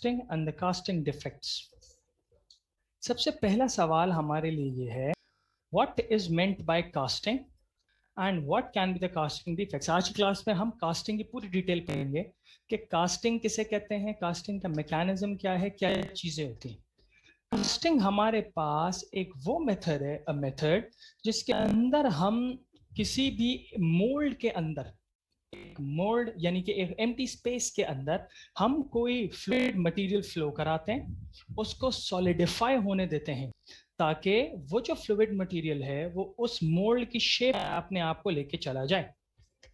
Casting and the casting defects. सबसे पहला सवाल हमारे लिए ये है, what is meant by casting and what can be the casting defects. आज की क्लास में हम कास्टिंग की पूरी डिटेल पढ़ेंगे कि कास्टिंग किसे कहते हैं, कास्टिंग का मैकेनिज्म क्या है, क्या चीजें होती हैं। कास्टिंग हमारे पास एक वो मेथड है, अ मेथड जिसके अंदर हम किसी भी मोल्ड के अंदर, एक मोल्ड यानी कि एक एम्प्टी स्पेस के अंदर हम कोई फ्लूइड मटेरियल फ्लो कराते हैं, उसको सॉलिडिफाई होने देते हैं ताकि वो जो फ्लूइड मटेरियल है वो उस मोल्ड की शेप अपने आप को लेके चला जाए।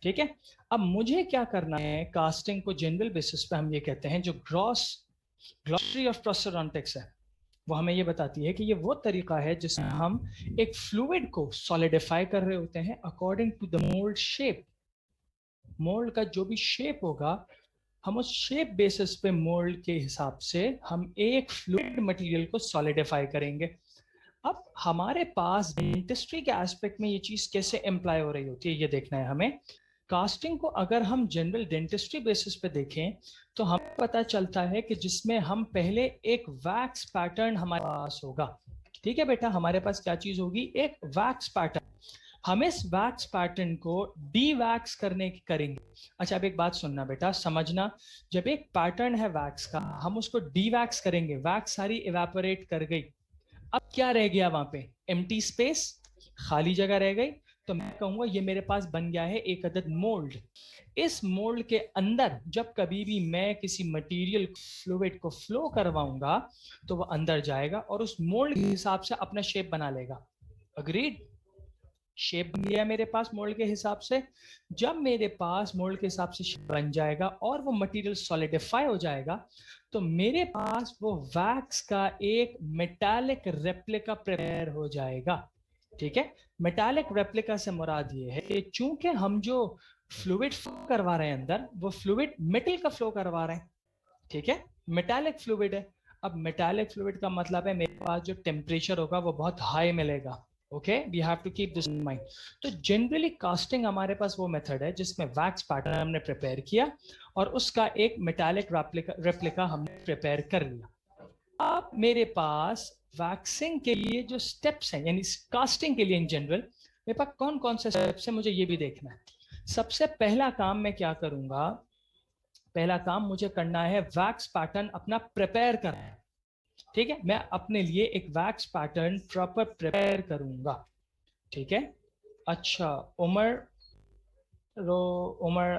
ठीक है, अब मुझे क्या करना है, कास्टिंग को जनरल बेसिस पे हम ये कहते हैं, जो ग्लॉसरी ऑफ प्रोस्टोडोंटिक्स है वो हमें ये बताती है कि ये वो तरीका है जिसमें हम एक फ्लूइड को सॉलिडिफाई कर रहे होते हैं according to the mould shape. Mould का जो भी शेप होगा, हम उस शेप बेसिस पे मोल्ड के हिसाब से हम एक फ्लूइड मटेरियल को सॉलिडिफाई करेंगे। अब हमारे पास डेंटिस्ट्री के एस्पेक्ट में ये चीज कैसे एम्प्लॉय हो रही होती है ये देखना है हमें। कास्टिंग को अगर हम जनरल डेंटिस्ट्री बेसिस पे देखें तो हमें पता चलता है कि जिसमें हम पहले एक वैक्स पैटर्न हमारे पास होगा। ठीक है बेटा, हमारे पास क्या चीज होगी, एक वैक्स पैटर्न। हम इस वैक्स पैटर्न को डी वैक्स करने की करेंगे। अच्छा, अब एक बात सुनना बेटा, समझना, जब एक पैटर्न है वैक्स का, हम उसको डी वैक्स करेंगे, वैक्स सारी इवेपोरेट कर गई, अब क्या रह गया वहां पे, एम्प्टी स्पेस, खाली जगह रह गई। तो मैं कहूंगा ये मेरे पास बन गया है एक अदद मोल्ड। इस मोल्ड के अंदर जब कभी भी मैं किसी मटेरियल फ्लूइड को फ्लो करवाऊंगा तो वो अंदर जाएगा और उस मोल्ड के हिसाब से अपना शेप बना लेगा। अग्रीड? शेप बन गया मेरे पास मोल्ड के हिसाब से। जब मेरे पास मोल्ड के हिसाब से शेप बन जाएगा और वो मटेरियल सॉलिडिफाई हो जाएगा तो मेरे पास वो वैक्स का एक मेटालिक रेप्लिका प्रिपेयर हो जाएगा। ठीक है, मेटालिक रेप्लिका से मुराद ये है कि चूंकि हम जो फ्लूइड फ्लो करवा रहे हैं अंदर, वो फ्लूइड मेटल का फ्लो करवा रहे हैं। ठीक है, मेटालिक फ्लूइड है। अब मेटालिक फ्लूइड का मतलब है मेरे पास जो टेम्परेचर होगा वो बहुत हाई मिलेगा। Okay, we have to keep this in mind. तो जनरली कास्टिंग हमारे पास वो मेथड है जिसमें वैक्स पैटर्न हमने प्रिपेयर किया और उसका एक मेटालिक रेप्लिका हमने प्रिपेयर कर लिया। अब मेरे पास वैक्सिंग के लिए जो स्टेप्स हैं, यानी कास्टिंग के लिए इन जनरल मेरे पास कौन कौन से स्टेप्स हैं मुझे ये भी देखना है। सबसे पहला काम मैं क्या करूंगा, पहला काम मुझे करना है वैक्स पैटर्न अपना प्रिपेयर करना है। ठीक है, मैं अपने लिए एक वैक्स पैटर्न प्रॉपर प्रिपेयर करूंगा। ठीक है, अच्छा, उमर, रो Umar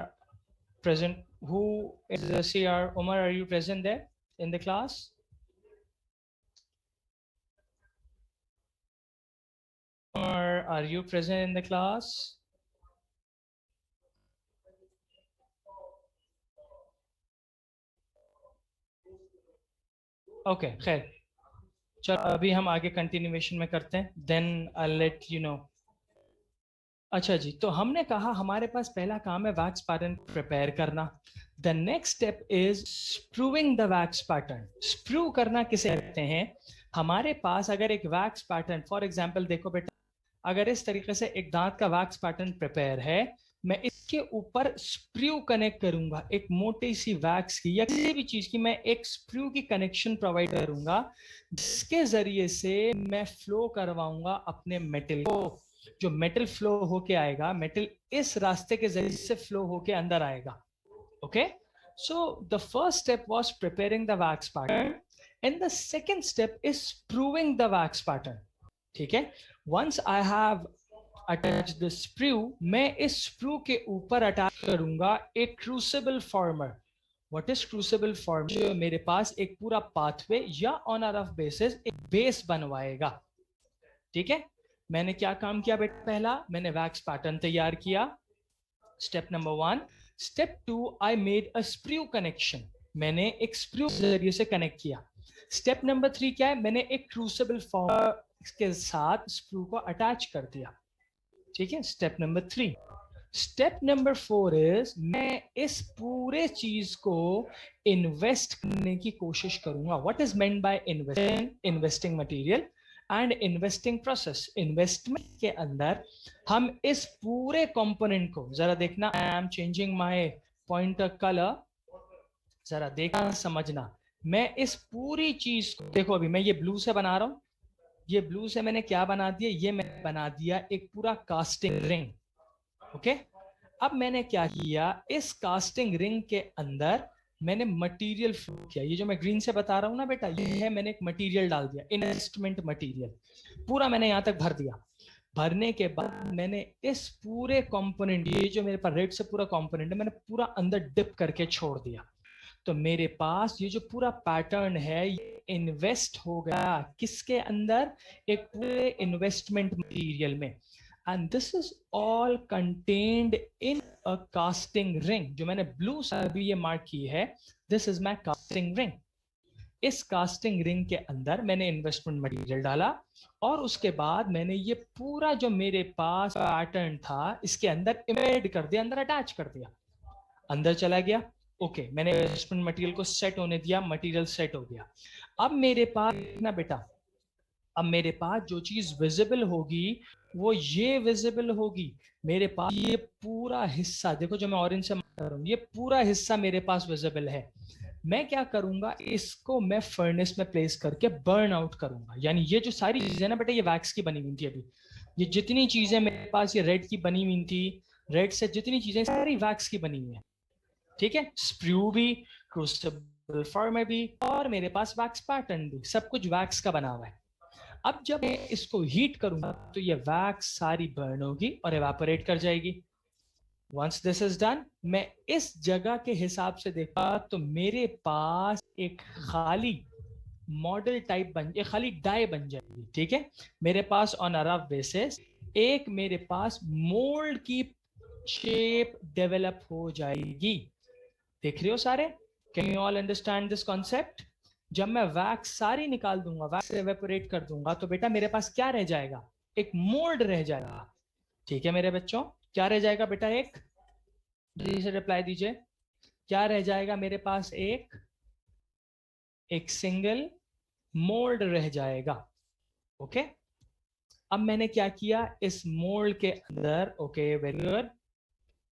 present, who is the CR? Umar, are you present there in the class? Or are you present in the class? Okay, खैर, चलो अभी हम आगे कंटिन्यूएशन में करते हैं, then I let you know. अच्छा जी, तो हमने कहा हमारे पास पहला काम है वैक्स पैटर्न प्रिपेयर करना। The next step is sprueing the wax pattern. Sprue करना किसे कहते हैं, हमारे पास अगर एक वैक्स पैटर्न, फॉर एग्जांपल देखो बेटा, अगर इस तरीके से एक दांत का वैक्स पैटर्न प्रिपेयर है, मैं इसके ऊपर स्प्रू कनेक्ट करूंगा, एक मोटी सी वैक्स की या किसी भी चीज की मैं एक स्प्रू की कनेक्शन प्रोवाइड करूंगा जिसके जरिए से मैं फ्लो करवाऊंगा अपने मेटल को। जो मेटल फ्लो होके आएगा, मेटल इस रास्ते के जरिए से फ्लो होके अंदर आएगा। Okay, so the first step was preparing the wax pattern and the second step is spruing the wax pattern. ठीक है, once I have attached the sprue, मैं इस sprue के ऊपर अटैच करूंगा एक crucible former. What is crucible former? जो मेरे पास एक पूरा पाथवे या ऑन अ रफ बेसिस एक बेस बनवाएगा। ठीक है, मैंने क्या काम किया बेटा, पहला मैंने वैक्स पैटर्न तैयार किया, step number 1। Step 2, I made a sprue connection, मैंने एक स्प्रू जरिए से कनेक्ट किया। स्टेप नंबर 3 क्या है, मैंने एक क्रूसिबल फॉर्म के साथ स्प्रू को अटैच कर दिया। ठीक है, step number 3। Step number 4 is मैं इस पूरे चीज को इन्वेस्ट करने की कोशिश करूंगा। What is meant by investing? Investing material and investing process. Investment के अंदर हम इस पूरे कंपोनेंट को, जरा देखना, I am changing my pointer colour, जरा देखना समझना, मैं इस पूरी चीज को देखो, अभी मैं ये ब्लू से बना रहा हूं, ये ब्लू से मैंने क्या बना दिया, ये मैंने बना दिया एक पूरा कास्टिंग रिंग। ओके, अब मैंने क्या किया, इस कास्टिंग रिंग के अंदर मैंने मटेरियल फ्लो किया। ये जो मैं ग्रीन से बता रहा हूं ना बेटा, ये है मैंने एक मटेरियल डाल दिया, इन्वेस्टमेंट मटेरियल, पूरा मैंने यहां तक भर दिया। भरने के बाद मैंने इस पूरे कंपोनेंट, ये जो मेरे पास रेड से पूरा कंपोनेंट है, मैंने पूरा अंदर डिप करके छोड़ दिया। तो मेरे पास ये जो पूरा पैटर्न है ये इन्वेस्ट हो गया किसके अंदर, एक पूरे इन्वेस्टमेंट मटेरियल में। And this is all contained in a casting ring. जो मैंने ब्लू से अभी ये मार्क की है, this is my casting ring. इस कास्टिंग रिंग के अंदर मैंने इन्वेस्टमेंट मटेरियल डाला और उसके बाद मैंने ये पूरा जो मेरे पास पैटर्न था इसके अंदर इम्बेड कर दिया, अंदर अटैच कर दिया, अंदर चला गया। ओके, मैंने इन्वेस्टमेंट मटेरियल को सेट होने दिया, मटेरियल सेट हो गया। अब मेरे पास ना बेटा, अब मेरे पास जो चीज विजिबल होगी वो ये विजिबल होगी। मेरे पास ये पूरा हिस्सा देखो, जो मैं ऑरेंज से मार्क कर रहा हूं, ये पूरा हिस्सा मेरे पास विजिबल है। मैं क्या करूंगा, इसको मैं फर्नेस में प्लेस करके बर्न आउट करूंगा। यानी ये जो सारी चीजें ना बेटा, ये वैक्स की बनी हुई थी। अभी ये जितनी चीजें मेरे पास ये रेड की बनी हुई थी, रेड से जितनी चीजें सारी वैक्स की बनी हुई है। ठीक है, स्प्रू भी, क्रूसिबल फॉर्म भी, और मेरे पास वैक्स पैटर्न भी, सब कुछ वैक्स का बना हुआ है। अब जब मैं इसको हीट करूंगा तो ये वैक्स सारी बर्न होगी और एवापोरेट कर जाएगी। वंस दिस इज डन, मैं इस जगह के हिसाब से देखा तो मेरे पास एक खाली मॉडल टाइप बन, एक खाली डाई बन जाएगी। ठीक है, मेरे pass on a rough basis एक मेरे पास मोल्ड की शेप डेवलप हो जाएगी। देख रहे हो सारे? Can you all understand this concept? जब मैं वैक्स सारी निकाल दूंगा, वैक्स एवेपोरेट कर दूंगा, तो बेटा मेरे पास क्या रह जाएगा, एक मोल्ड रह जाएगा। ठीक है मेरे बच्चों, क्या रह जाएगा बेटा, एक, जल्दी से रिप्लाई दीजिए, क्या रह जाएगा मेरे पास, एक सिंगल मोल्ड रह जाएगा। ओके, अब मैंने क्या किया, इस मोल्ड के अंदर, ओके वेरी गुड,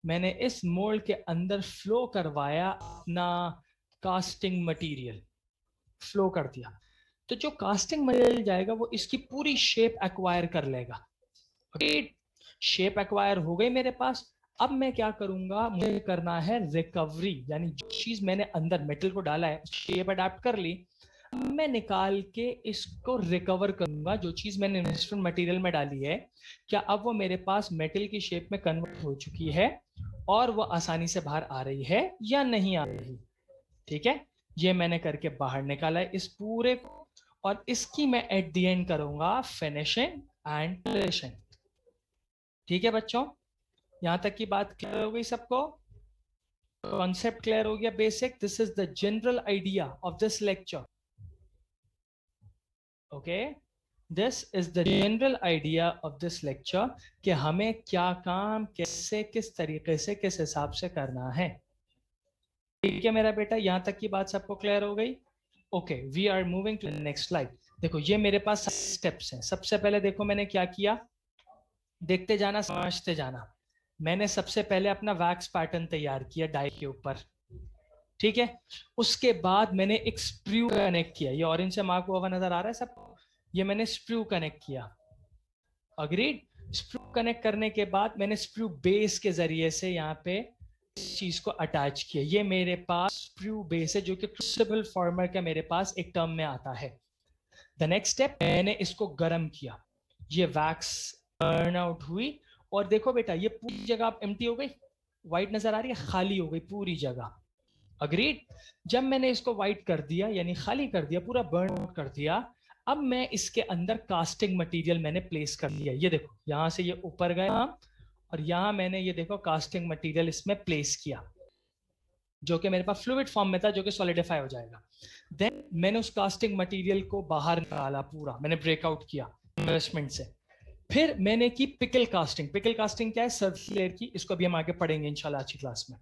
मैंने इस मोल्ड के अंदर फ्लो करवाया अपना कास्टिंग मटेरियल, फ्लो कर दिया। तो जो कास्टिंग मटेरियल जाएगा वो इसकी पूरी शेप एक्वायर कर लेगा। शेप एक्वायर हो गई मेरे पास। अब मैं क्या करूंगा, मुझे करना है रिकवरी, यानी जो चीज मैंने अंदर मेटल को डाला है शेप अडेप्ट कर ली, मैं निकाल के इसको रिकवर करूंगा। जो चीज मैंने इन्वेस्टमेंट मटेरियल में डाली है, क्या अब वो मेरे पास मेटल की शेप में कन्वर्ट हो चुकी है और वो आसानी से बाहर आ रही है या नहीं आ रही? ठीक है, ये मैंने करके बाहर निकाला है इस पूरे को, और इसकी मैं एट द एंड करूंगा फिनिशिंग एंड पॉलिशिंग। ठीक है बच्चों, यहां तक की बात क्लियर हो गई सबको? कॉन्सेप्ट क्लियर हो गया, basic. This is the general idea of this lecture. Okay, this is the general idea of this lecture, कि हमें क्या काम कैसे किस तरीके से किस हिसाब से करना है। ठीक है मेरा बेटा, यहां तक की बात सबको क्लियर हो गई? Okay, we are moving to next slide. देखो ये मेरे पास स्टेप्स हैं। सबसे पहले देखो मैंने क्या किया, देखते जाना समझते जाना। मैंने सबसे पहले अपना वैक्स पैटर्न तैयार किया डाई के ऊपर। ठीक है, उसके बाद मैंने एक स्प्रू कनेक्ट किया, ये ऑरेंज से मार्क हुआ नजर आ रहा है सबको, ये मैंने स्प्रू कनेक्ट किया। अग्रीड? स्प्रू कनेक्ट करने के बाद मैंने स्प्रू बेस के जरिए से यहाँ पे इस चीज को अटैच किया। ये मेरे पास स्प्रू बेस है, जो कि क्रूसिबल फॉर्मर का मेरे पास एक टर्म में आता है। द नेक्स्ट स्टेप, मैंने इसको गर्म किया, ये वैक्स बर्न आउट हुई, और देखो बेटा ये पूरी जगह एम्प्टी हो गई, व्हाइट नजर आ रही है, खाली हो गई पूरी जगह। अग्रीड? जब मैंने इसको व्हाइट कर दिया, यानी खाली कर दिया, पूरा बर्न आउट कर दिया, अब मैं इसके अंदर कास्टिंग मटेरियल मैंने प्लेस कर दिया। ये देखो यहां से ये ऊपर गया, और यहां मैंने ये देखो कास्टिंग मटेरियल इसमें प्लेस किया, जो कि मेरे पास फ्लूइड फॉर्म में था, जो कि सॉलिडिफाई हो जाएगा। देन मैंने उस कास्टिंग मटेरियल को बाहर निकाला, पूरा मैंने ब्रेकआउट किया इन्वेस्टमेंट से। फिर मैंने की पिकल कास्टिंग। पिकल कास्टिंग क्या है, सरफेस लेयर की, इसको भी हम आगे पढ़ेंगे इंशाल्लाह अच्छी क्लास में।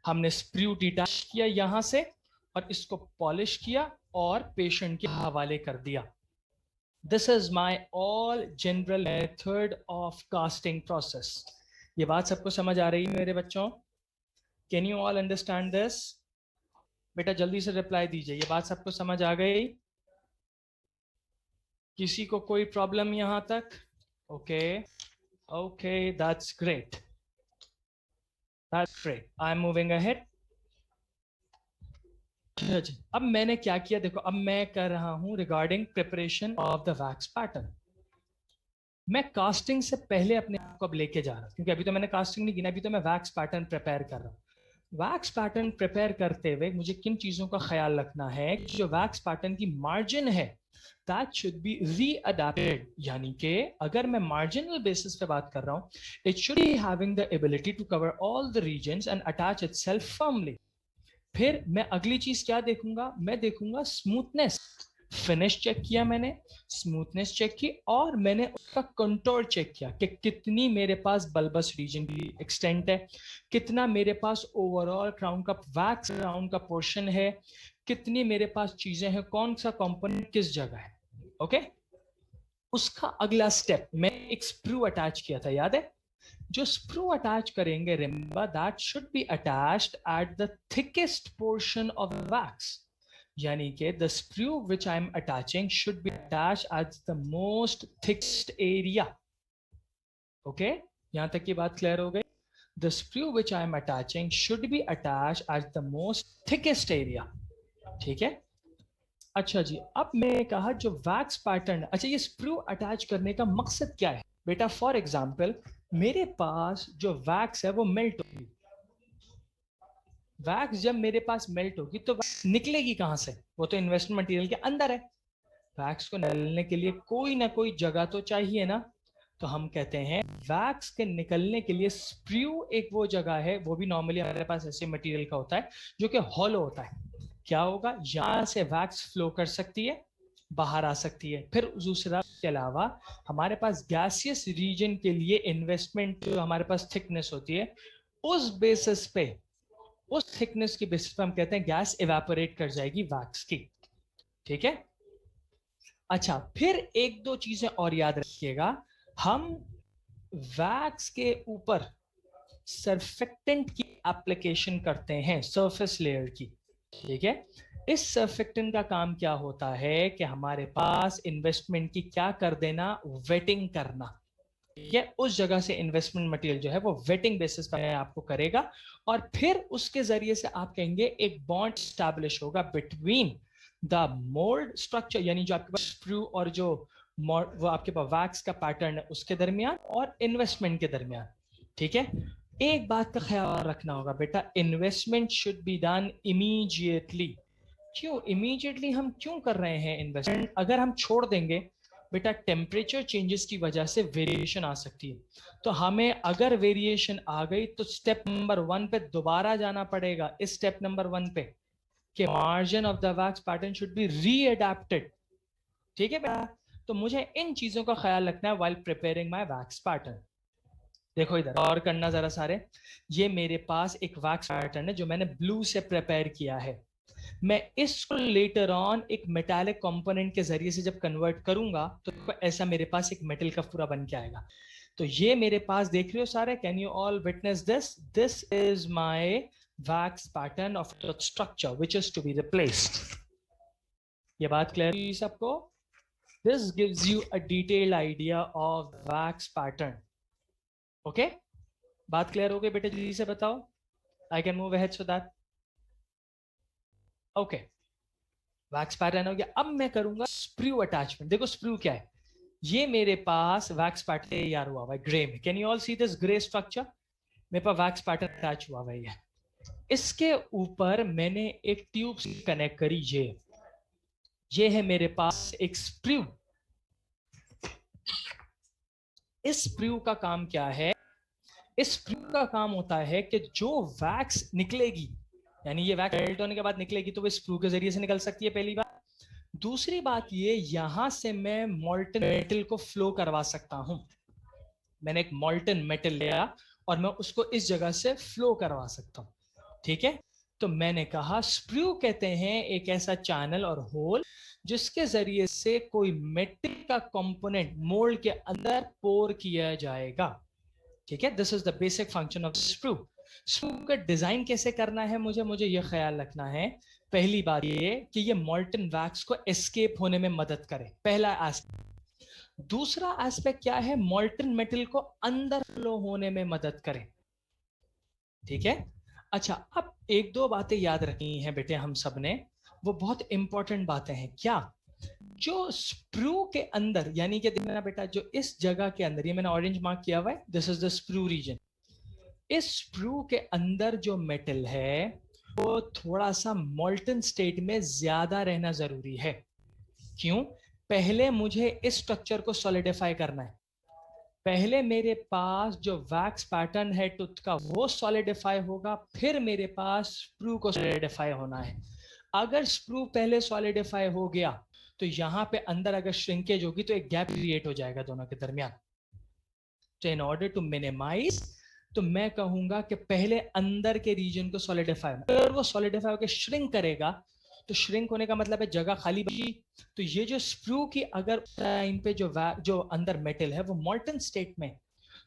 हमने स्प्रू डिटैच किया यहां से, और इसको पॉलिश किया और पेशेंट के हवाले कर दिया। This is my all general method of casting process. ये बात सबको समझ आ रही है मेरे बच्चों? Can you all understand this? बेटा जल्दी से रिप्लाई दीजिए, ये बात सबको समझ आ गई? किसी को कोई प्रॉब्लम यहां तक? Okay okay, that's great, that's great, I am moving ahead. अब मैंने क्या किया, देखो अब मैं कर रहा हूं regarding preparation of the wax pattern. मैं कास्टिंग से पहले अपने आप को अब लेके जा रहा हूं, क्योंकि अभी तो मैंने कास्टिंग नहीं की ना, अभी तो मैं वैक्स पैटर्न प्रिपेयर कर रहा हूं। वैक्स पैटर्न प्रिपेयर करते हुए मुझे किन चीजों का ख्याल रखना है कि जो वैक्स पैटर्न की मार्जिन है दैट शुड बी रीअडैप्टेड, यानी कि अगर मैं मार्जिनल बेसिस पे बात कर रहा हूं, it should be having the ability to cover all the regions and attach itself firmly. फिर मैं अगली चीज क्या देखूंगा, मैं देखूंगा स्मूथनेस। फिनिश चेक किया मैंने, स्मूथनेस चेक की, और मैंने उसका कंटोर चेक किया कि कितनी मेरे पास बल्बस रीजन की एक्सटेंट है, कितना मेरे पास ओवरऑल क्राउन का वैक्स क्राउन का पोर्शन है, कितनी मेरे पास चीजें हैं, कौन सा कंपोनेंट किस जगह है। ओके, उसका अगला स्टेप मैं एक स्प्रू अटैच किया था, याद है? जो स्प्रू अटैच करेंगे, remember that should be attached at the thickest portion of wax, यानी कि the sprue which I am attaching should be attached at the most thickest area. Okay, यहां तक की बात क्लियर हो गई? The sprue which I am attaching should be attached at the most thickest area, ठीक है? अच्छा जी, अब मैं कहा जो वैक्स पैटर्न, अच्छा ये स्प्रू अटैच करने का मकसद क्या है बेटा? फॉर एग्जांपल मेरे पास जो वैक्स है वो मेल्ट होगी, वैक्स जब मेरे पास मेल्ट होगी तो वैक्स निकलेगी कहां से? वो तो इन्वेस्टमेंट मटेरियल के अंदर है। वैक्स को निकलने के लिए कोई ना कोई जगह तो चाहिए ना, तो हम कहते हैं वैक्स के निकलने के लिए स्प्रू एक वो जगह है, वो भी नॉर्मली हमारे पास ऐसे मटेरियल का होता है जो कि हॉलो होता है। क्या होगा, यहां से वैक्स फ्लो कर सकती है, बाहर आ सकती है। फिर दूसरा के अलावा हमारे पास गैसियस रीजन के लिए इन्वेस्टमेंट जो हमारे पास थिकनेस होती है, उस बेसिस पे, उस थिकनेस की बेसिस पे हम कहते हैं गैस इवेपोरेट कर जाएगी वैक्स की, ठीक है? अच्छा, फिर एक दो चीजें और याद रखिएगा, हम वैक्स के ऊपर सर्फेक्टेंट की एप्लीकेशन करते हैं, सरफेस लेयर की, ठीक है? इस सर्फेक्टेंट का काम क्या होता है कि हमारे पास इन्वेस्टमेंट की क्या कर देना, वेटिंग करना, ये उस जगह से इन्वेस्टमेंट मटेरियल जो है वो वेटिंग बेसिस पर आपको करेगा, और फिर उसके जरिए से आप कहेंगे एक बॉन्ड स्टैब्लिश होगा बिटवीन द मोल्ड स्ट्रक्चर, यानी जो आपके पास स्प्रू और जो वो आपके पास वैक्स का पैटर्न है उसके दरमियान, और इन्वेस्टमेंट के दरमियान, ठीक है? एक बात का ख्याल रखना होगा बेटा, investment should be done immediately. क्यों इमीडिएटली हम क्यों कर रहे हैं इन्वेस्टमेंट? अगर हम छोड़ देंगे बेटा, टेम्परेचर चेंजेस की वजह से वेरिएशन आ सकती है, तो हमें अगर वेरिएशन आ गई तो स्टेप नंबर 1 पे दोबारा जाना पड़ेगा, इस स्टेप नंबर 1 पे कि margin of the wax pattern should be readapted, ठीक है बेटा? तो मुझे इन चीजों का ख्याल रखना है while preparing my wax pattern. देखो इधर और करना जरा सारे, ये मेरे पास एक वैक्स पैटर्न है जो मैंने ब्लू से प्रिपेयर किया है, मैं इसको लेटर ऑन एक मेटालिक कंपोनेंट के जरिए से जब कन्वर्ट करूंगा तो ऐसा मेरे पास एक मेटल का पूरा बन के आएगा। तो ये मेरे पास देख रहे हो सारे, can you all witness this? This is my wax pattern of the structure which is to be replaced. ये बात क्लियर है सबको? This gives you a detailed idea of wax pattern. Okay, बात क्लियर हो गई बेटे? जल्दी से बताओ, I can move ahead so that. Okay, wax pattern हो गया। अब मैं करूंगा स्प्रू अटैचमेंट। देखो स्प्रू क्या है, ये मेरे पास वैक्स पैटर्न तैयार हुआ हुआ है ग्रे में, can you all see this grey structure? मेरे पास वैक्स पैटर्न अटैच हुआ हुआ है, इसके ऊपर मैंने एक ट्यूब कनेक्ट करी, ये है मेरे पास एक स्प्रू। इस स्प्रू का काम क्या है? इस स्प्रू का काम होता है कि जो वैक्स निकलेगी, यानी ये वैक्स मेल्ट होने के बाद निकलेगी तो वो स्प्रू के जरिए से निकल सकती है, पहली बात। दूसरी बात ये, यहां से मैं मॉल्टन मेटल को फ्लो करवा सकता हूं। मैंने एक मॉल्टन मेटल लिया और मैं उसको इस जगह से फ्लो करवा सकता हूं, ठीक है? तो मैंने कहा स्प्रू कहते हैं एक ऐसा चैनल और होल जिसके जरिए से कोई मेटल का कंपोनेंट मोल्ड के अंदर पोर किया जाएगा, ठीक है? This is the basic function of sprue. Sprue का डिजाइन कैसे करना है मुझे यह ख्याल रखना है पहली बात ये कि ये मॉल्टन वैक्स को एस्केप होने में मदद करे, पहला एस्पेक्ट। दूसरा एस्पेक्ट क्या है, मॉल्टन मेटल को अंदर फ्लो होने में मदद करे। ठीक है, अच्छा अब एक दो बातें याद रखनी है बेटे हम सब ने, वो बहुत इंपॉर्टेंट बातें हैं। क्या, जो स्प्रू के अंदर, यानी कि देखना बेटा, जो इस जगह के अंदर, ये मैंने ऑरेंज मार्क किया हुआ है, this is the sprue region. इस स्प्रू के अंदर जो मेटल है वो थोड़ा सा मॉल्टन स्टेट में ज्यादा रहना जरूरी है। क्यों? पहले मुझे इस स्ट्रक्चर को सॉलिडिफाई करना है। पहले मेरे पास जो वैक्स पैटर्न है टूथ का वो सॉलिडिफाई होगा, फिर मेरे पास स्प्रू को सॉलिडिफाई होना है। अगर स्प्रू पहले सॉलिडिफाई हो गया तो यहां पे अंदर अगर श्रिंकेज होगी तो एक गैप क्रिएट हो जाएगा दोनों के दरमियान। तो इन ऑर्डर टू मिनिमाइज, तो मैं कहूंगा कि पहले अंदर के रीजन को सॉलिडिफाई, अगर वो सॉलिडिफाई होकर श्रिंक करेगा तो श्रिंक होने का मतलब है जगह खाली बची। तो ये जो स्प्रू की अगर टाइम पे जो अंदर मेटल है वो मॉल्टन स्टेट में,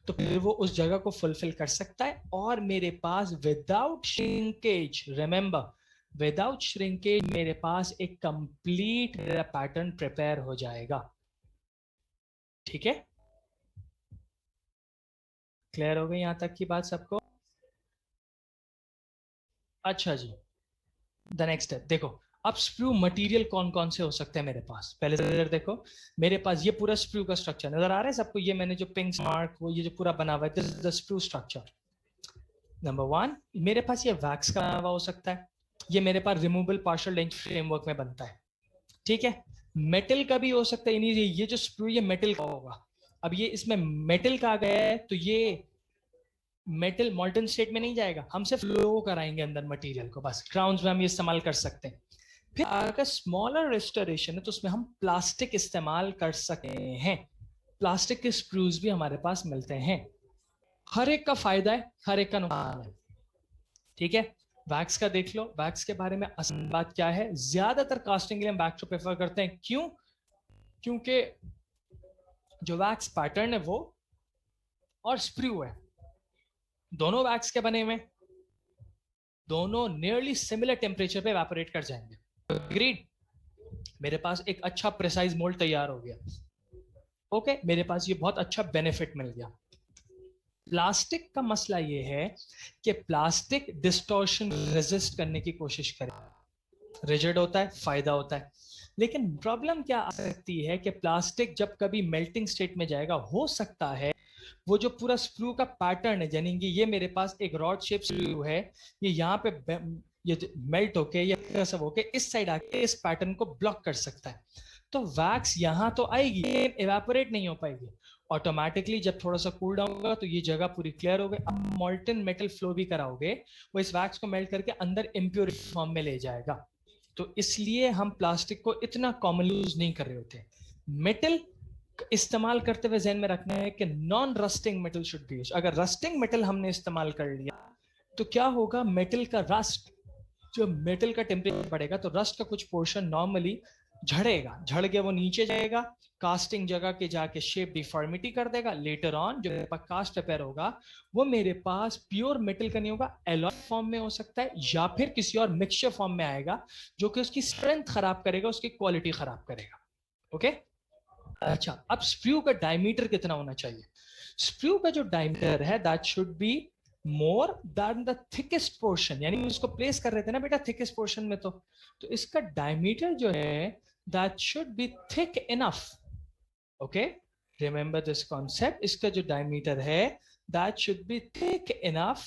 तो फिर वो उस जगह को फुलफिल कर सकता है और मेरे पास without shrinkage, remember without shrinkage मेरे पास एक कंप्लीट पैटर्न प्रिपेयर हो जाएगा। ठीक है, क्लियर हो गई यहां तक की बात सबको? अच्छा जी, द नेक्स्ट स्टेप देखो। अब स्प्रू मटेरियल कौन कौन से हो सकते हैं मेरे पास, पहले से देखो। मेरे पास ये पूरा स्प्रू का स्ट्रक्चर नजर आ रहा है सबको, ये मैंने जो पिंक मार्क, वो ये जो पूरा बना हुआ है, this is the sprue structure. Number one, मेरे पास ये वैक्स का बना हुआ हो सकता है, ये मेरे पास रिमूवेबल पार्शियल लेंथ फ्रेमवर्क में बनता है। ठीक है, मेटल का भी हो सकता है, ये जो स्प्रू ये मेटल का होगा। अब ये इसमें मेटल का आ गया है तो ये मेटल मॉल्टन स्टेट में नहीं जाएगा, हम सिर्फ फ्लो कराएंगे अंदर मटेरियल को, बस क्राउन्स में हम ये इस्तेमाल कर सकते हैं। फिर अगर स्मॉलर रेस्टोरेशन है तो उसमें हम प्लास्टिक इस्तेमाल कर सकते हैं, प्लास्टिक के स्प्रूज भी हमारे पास मिलते हैं। हर एक का फायदा है, हर एक का नुकसान है। ठीक है, वैक्स का देख लो, वैक्स के बारे में असल बात क्या है, ज्यादातर कास्टिंग के लिए हम वैक्स को प्रेफर करते हैं। क्यों? क्योंकि जो वैक्स पैटर्न है वो और स्प्रू है, दोनों वैक्स के बने हुए, दोनों नियरली सिमिलर टेम्परेचर पे एवापोरेट कर जाएंगे। एग्रीड? मेरे पास एक अच्छा प्रिसाइज मोल्ड तैयार हो गया। ओके, मेरे पास ये बहुत अच्छा बेनिफिट मिल गया। प्लास्टिक का मसला ये है कि प्लास्टिक डिस्टॉर्शन रेजिस्ट करने की कोशिश करे, रिजिड होता है, फायदा होता है। लेकिन प्रॉब्लम क्या आ सकती है कि प्लास्टिक जब कभी मेल्टिंग स्टेट में जाएगा, हो सकता है वो जो पूरा स्क्रू का पैटर्न है, यानी कि ये मेरे पास एक रॉड शेप स्क्रू है, ये यहाँ पे ये मेल्ट होके या सब होके इस साइड आके इस पैटर्न को ब्लॉक कर सकता है। तो वैक्स यहाँ तो आएगी, एवापोरेट नहीं हो पाएगी। ऑटोमेटिकली जब थोड़ा सा कूल डाउन होगा तो ये जगह पूरी क्लियर हो गई। अब मॉल्टन मेटल फ्लो भी कराओगे, वो इस वैक्स को मेल्ट करके अंदर इम्प्योरिटी फॉर्म में ले जाएगा। तो इसलिए हम प्लास्टिक को इतना कॉमन यूज नहीं कर रहे होते। मेटल इस्तेमाल करते हुए ध्यान में रखना है कि non rusting metal should be used. अगर रस्टिंग मेटल हमने इस्तेमाल कर लिया तो क्या होगा, मेटल का रस्ट, जो मेटल का टेम्परेचर बढ़ेगा तो रस्ट का कुछ पोर्शन नॉर्मली झड़ेगा, झड़ के वो नीचे जाएगा, कास्टिंग जगह के जाके शेप डिफॉर्मिटी कर देगा। लेटर ऑन जो मेरे पास कास्ट प्रिपेयर होगा वो मेरे पास प्योर मेटल का नहीं होगा, एलॉय फॉर्म में हो सकता है या फिर किसी और मिक्सचर फॉर्म में आएगा जो कि उसकी स्ट्रेंथ खराब करेगा, उसकी क्वालिटी खराब करेगा। ओके, अच्छा अब स्प्रू का डायमीटर कितना होना चाहिए? स्प्रू का जो डायमीटर है that should be more than the thickest portion, यानी उसको प्लेस कर रहे थे ना बेटा थिकेस्ट पोर्शन में, तो इसका डायमीटर जो है that should be thick enough. Okay, remember this concept, इसका जो डायमीटर है that should be thick enough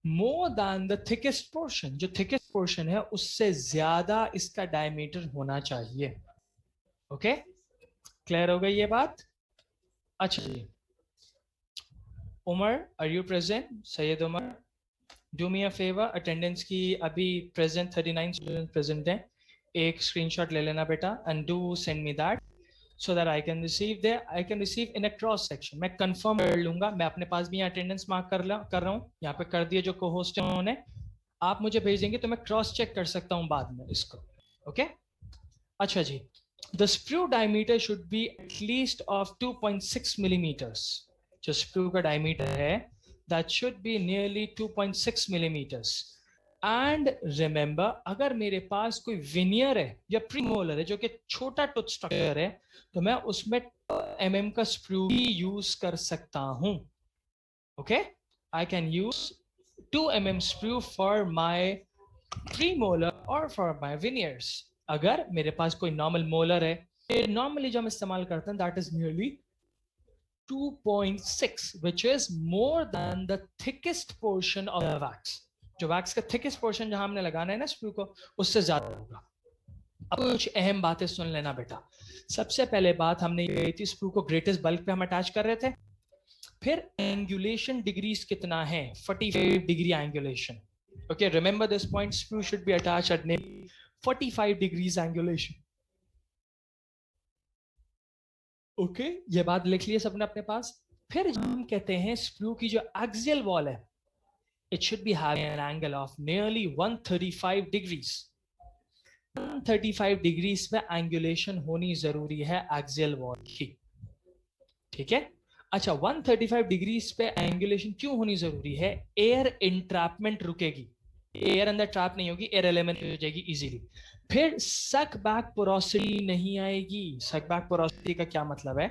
more than the thickest portion, जो थिकेस्ट पोर्शन है उससे ज्यादा इसका डायमीटर होना चाहिए। ओके, क्लियर हो गई ये बात? अच्छा जी, Umar are you present? Syed Umar, do me a favour, attendance की अभी प्रेजेंट 39 स्टूडेंट प्रेजेंट हैं, एक स्क्रीनशॉट ले लेना बेटा and do send me that so that I can receive there, I can receive in a cross section. मैं कंफर्म कर लूंगा, मैं अपने पास भी यहाँ अटेंडेंस मार्क कर रहा हूँ, यहाँ पे कर दिए जो को होस्ट है उन्होंने, आप मुझे भेजेंगे तो मैं क्रॉस चेक कर सकता हूँ बाद में इसको। ओके, अच्छा जी, the sprue diameter should be at least of 2.6 millimeters. जो sprue का diameter है that should be nearly 2.6 millimeters and remember, अगर मेरे पास कोई विनियर है या प्रीमोलर है जो कि छोटा टूथ स्ट्रक्चर है, तो मैं उसमें mm का स्प्रू भी यूज कर सकता हूं. Okay, I can use 2 mm sprue for my premolar और फॉर माय विनियर्स. अगर मेरे पास कोई नॉर्मल मोलर है, नॉर्मली जो हम इस्तेमाल करते हैं that is nearly 2.6, which is more than the thickest portion of the wax. जो वैक्स का थिकेस्ट पोर्शन जहां हमने लगाना है ना स्क्रू को, उससे ज्यादा होगा. अब कुछ अहम बातें सुन लेना बेटा. सबसे पहले बात हमने ये थी, स्क्रू को ग्रेटेस्ट बल्क पे हम अटैच कर रहे थे. फिर एंगुलेशन डिग्रीज कितना है, 45 degree angulation. Okay, remember this point, screw should be attached eight 45 degrees angulation. Okay, ये बात लिख लिया सबने अपने पास. फिर हम कहते हैं स्क्रू की जो एक्सियल वॉल है, it should be having an angle of nearly 135 degrees. 135 degrees पे एंगुलेशन होनी जरूरी है एक्सियल वॉल की. ठीक है. अच्छा, 135 डिग्रीज पे एंगुलेशन क्यों होनी जरूरी है? एयर इंट्रैपमेंट रुकेगी, एयर अंदर ट्रैप नहीं होगी, एयर एलिमिनेट हो जाएगी इजीली. फिर सक बैक पोरोसिटी नहीं आएगी. सक बैक पोरोसिटी का क्या मतलब है?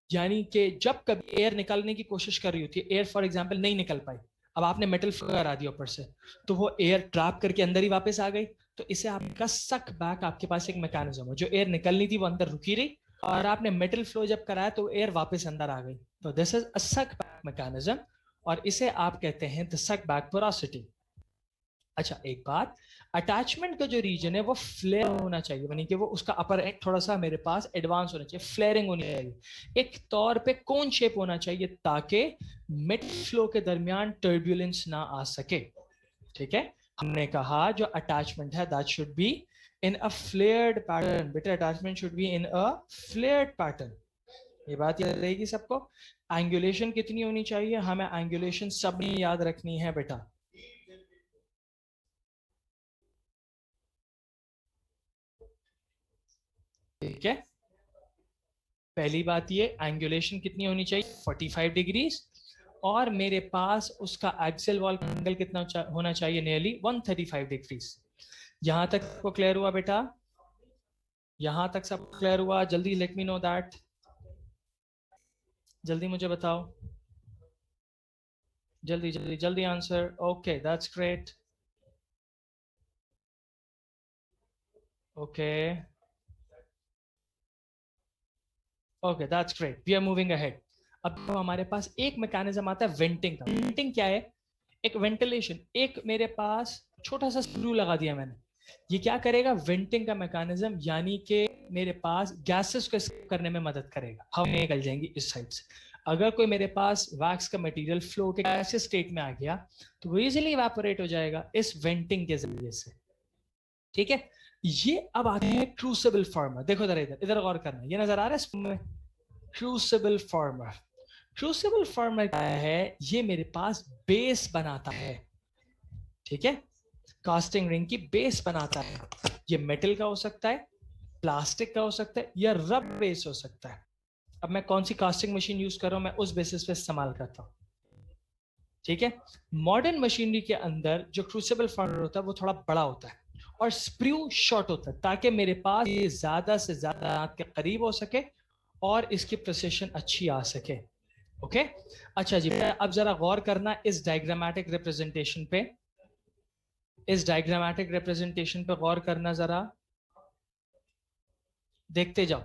यानी कि जब कभी एयर निकालने की कोशिश कर रही होती है, एयर फॉर एग्जांपल नहीं निकल पाई, अब आपने मेटल फ्लो करा दिया ऊपर से, तो वो एयर ट्रैप करके अंदर ही वापस आ गई, तो इसे आपका सक बैक, आपके पास एक मैकेनिज्म है. जो एयर निकलनी थी वो अंदर रुकी रही, और आपने मेटल फ्लो जब कराया तो एयर वापस अंदर आ गई. तो दिस इज अ सक बैक मैकेनिज्म, और इसे आप कहते हैं द सक बैक पोरोसिटी. अच्छा, एक बात, अटैचमेंट का जो रीजन है वो फ्लेयर होना चाहिए, यानी कि वो उसका अपर एंड थोड़ा सा मेरे पास एडवांस होना चाहिए, फ्लेयरिंग होनी चाहिए, एक तौर पे कोन शेप होना चाहिए, ताकि मिड फ्लो के दरमियान टर्ब्यूलेंस ना आ सके. ठीक है, हमने कहा जो अटैचमेंट है that should be in a flared pattern. बेटा, attachment should be in a flared pattern. ये बात याद रहेगी सबको. एंगुलेशन कितनी होनी चाहिए? हमें एंगुलेशन सब में याद रखनी है बेटा. ठीक है, पहली बात ये, एंगुलेशन कितनी होनी चाहिए? 45 डिग्रीज. और मेरे पास उसका एक्सियल वॉल एंगल कितना होना चाहिए? Nearly 135 degrees. यहां तक को क्लियर हुआ बेटा? यहां तक सब क्लियर हुआ? जल्दी लेट मी नो दैट, जल्दी मुझे बताओ, जल्दी जल्दी जल्दी answer. Okay, that's great. Okay okay, that's great. We are moving ahead. अब हमारे पास एक मैकेनिज्म आता है वेंटिंग का. वेंटिंग क्या है? एक वेंटिलेशन. एक मेरे पास छोटा सा स्क्रू लगा दिया मैंने, ये क्या करेगा? वेंटिंग का मैकेनिज्म, यानी कि मेरे पास गैसेस को एस्केप करने में मदद करेगा, हवा निकल जाएंगी इस साइड से. अगर कोई मेरे पास वैक्स का मटेरियल फ्लो के ऐसे स्टेट में आ गया, तो वो इजीली इवेपोरेट हो जाएगा इस वेंटिंग के जरिए से. ठीक है, ये अब आते हैं क्रूसिबल फॉर्मर. देखो इधर, इधर इधर गौर करना, ये नजर आ रहा है इसमें? Crucible farmer. क्रूसिबल फॉर्मर क्या है? ये मेरे पास बेस बनाता है. ठीक है, कास्टिंग रिंग की बेस बनाता है. ये मेटल का हो सकता है, प्लास्टिक का हो सकता है, या रबर बेस हो सकता है. अब मैं कौन सी कास्टिंग मशीन यूज कर रहा हूं, मैं उस बेसिस पे इस्तेमाल करता हूं. ठीक है, मॉडर्न मशीनरी के अंदर जो क्रूसिबल फॉर्मर होता है वो थोड़ा बड़ा होता है, और स्प्रू शॉर्ट होता है, ताकि मेरे पास ये ज्यादा से ज्यादा हाथ के करीब हो सके और इसकी प्रिसिशन अच्छी आ सके. ओके, अच्छा जी, अब जरा गौर करना इस डायग्रामेटिक रिप्रेजेंटेशन पे. इस डायग्रामेटिक रिप्रेजेंटेशन पे गौर करना, जरा देखते जाओ.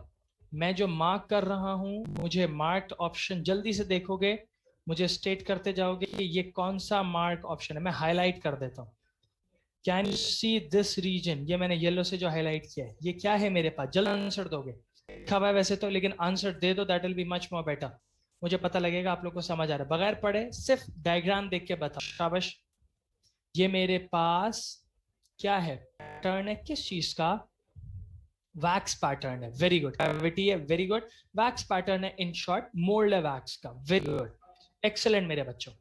मैं जो मार्क कर रहा हूं, मुझे मार्क्ड ऑप्शन जल्दी से देखोगे, मुझे स्टेट करते जाओगे कि ये कौन सा मार्क ऑप्शन है. मैं हाईलाइट कर देता हूं. Can you see this region? ये मैंने येलो से जो हाईलाइट किया है, ये क्या है मेरे पास? जल्द आंसर दोगे? लिखा हुआ है वैसे तो, लेकिन आंसर दे दो, that will be much more better. मुझे पता लगेगा आप लोग को समझ आ रहा है. बगैर पढ़े सिर्फ डायग्राम देख के बताओ. शाबाश. ये मेरे पास क्या है? पैटर्न है किस चीज का? वैक्स पैटर्न है. Very good. कैविटी है. Very good. वैक्स पैटर्न है, इन शॉर्ट मोल्ड है वैक्स का. वेरी गुड, एक्सेलेंट मेरे बच्चों.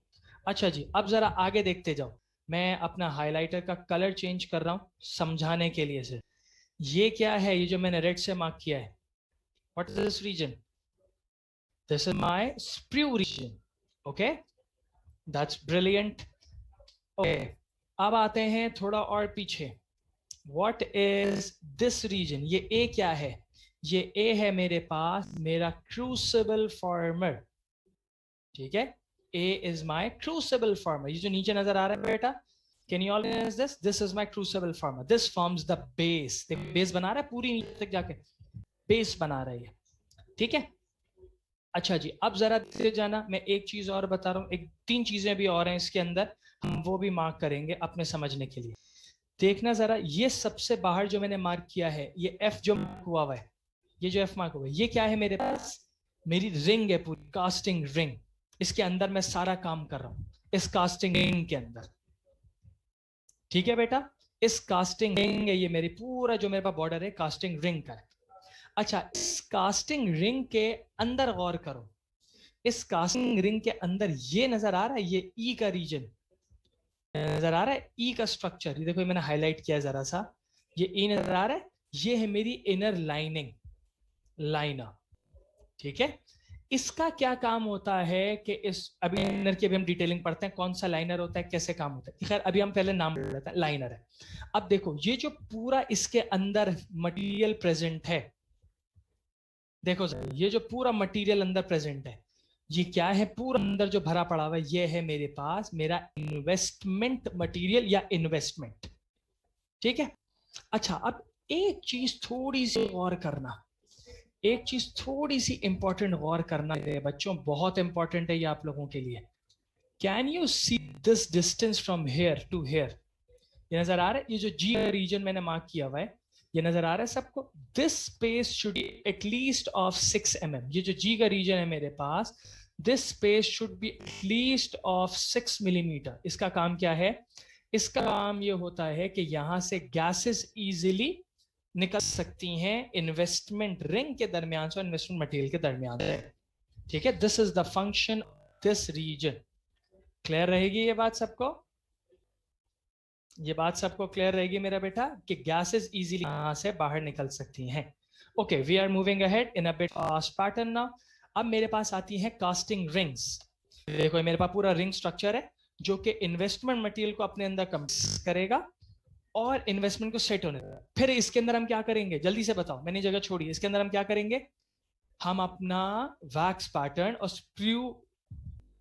अच्छा जी, अब जरा आगे देखते जाओ. मैं अपना हाइलाइटर का कलर चेंज कर रहा हूं समझाने के लिए से. ये क्या है? ये जो मैंने रेड से मार्क किया है, what is this region? This is my sprue region. Okay, that's brilliant. Okay, अब आते हैं थोड़ा और पीछे। What is this region? ये A क्या है? ये A है मेरे पास मेरा crucible former, ठीक है? A is my crucible former. ये जो नीचे नजर आ रहा है बेटा, can you all recognize this? This is my crucible former. This forms the base. देखो base बना रहा है पूरी नीचे तक जाके, base बना रही है, ठीक है? अच्छा जी, अब जरा से जाना, मैं एक चीज और बता रहा हूँ, एक 3 चीजें भी और हैं इसके अंदर, हम वो भी मार्क करेंगे अपने समझने के लिए। देखना जरा, ये सबसे बाहर जो मैंने मार्क किया है, ये एफ जो मार्क हुआ है, ये जो एफ मार्क हुआ है, ये क्या है मेरे पास? मेरी रिंग है, पूरी कास्टिंग रिंग। इसके अंदर मैं सारा काम कर रहा हूं, इस कास्टिंग रिंग के अंदर, ठीक है बेटा? इस कास्टिंग रिंग है, ये मेरी पूरा जो मेरे पास बॉर्डर है कास्टिंग रिंग का है। अच्छा, इस कास्टिंग रिंग के अंदर गौर करो, इस कास्टिंग रिंग के अंदर ये नजर आ रहा है, ये ई का रीजन नजर आ रहा है, ई का स्ट्रक्चर, ये देखो मैंने हाईलाइट किया जरा सा, ये ई नजर आ रहा है, ये है मेरी इनर लाइनिंग, लाइनर, ठीक है? इसका क्या काम होता है कि इस, अभी लाइनर की अभी हम डिटेलिंग पढ़ते हैं, कौन सा लाइनर होता है, कैसे काम होता है। खैर अभी हम पहले नाम लेते हैं, लाइनर है। अब देखो ये जो पूरा इसके अंदर मटेरियल प्रेजेंट है, देखो ये जो पूरा मटेरियल अंदर प्रेजेंट है, ये क्या है? पूरा अंदर जो भरा पड़ा हुआ है, ये है मेरे पास मेरा इन्वेस्टमेंट मटेरियल या इन्वेस्टमेंट, ठीक है? अच्छा, अब एक चीज थोड़ी सी गौर करना, एक चीज थोड़ी सी इंपॉर्टेंट गौर करना है बच्चों, बहुत इंपॉर्टेंट है ये आप लोगों के लिए। Can you see this distance from here to here? ये नजर आ रहा है, ये जो जी रीजन मैंने मार्क किया हुआ है, ये नजर आ रहा है सबको? This space should at least of 6 mm। ये जो जी का रीजन है मेरे पास, this space should be at least of 6 millimetre. इसका काम क्या है? इसका काम ये होता है कि यहां से गैसेस इजीली निकल सकती हैं इन्वेस्टमेंट रिंग के दरमियान से, इन्वेस्टमेंट मटेरियल के दरमियान से, ठीक है? This is the function this region. Clear रहेगी ये बात सबको? ये बात सबको क्लियर रहेगी मेरा बेटा, कि गैसेस इजीली यहां से बाहर निकल सकती हैं। Okay, we are moving ahead in a bit fast pattern now. अब मेरे पास आती है कास्टिंग रिंग्स। देखो मेरे पास पूरा रिंग स्ट्रक्चर है जो कि इन्वेस्टमेंट मटेरियल को अपने अंदर कंप्रेस करेगा और इन्वेस्टमेंट को सेट होने देगा। फिर इसके अंदर हम क्या करेंगे, जल्दी से बताओ, मैंने जगह छोड़ी, इसके अंदर हम क्या करेंगे? हम अपना वैक्स पैटर्न और स्क्रू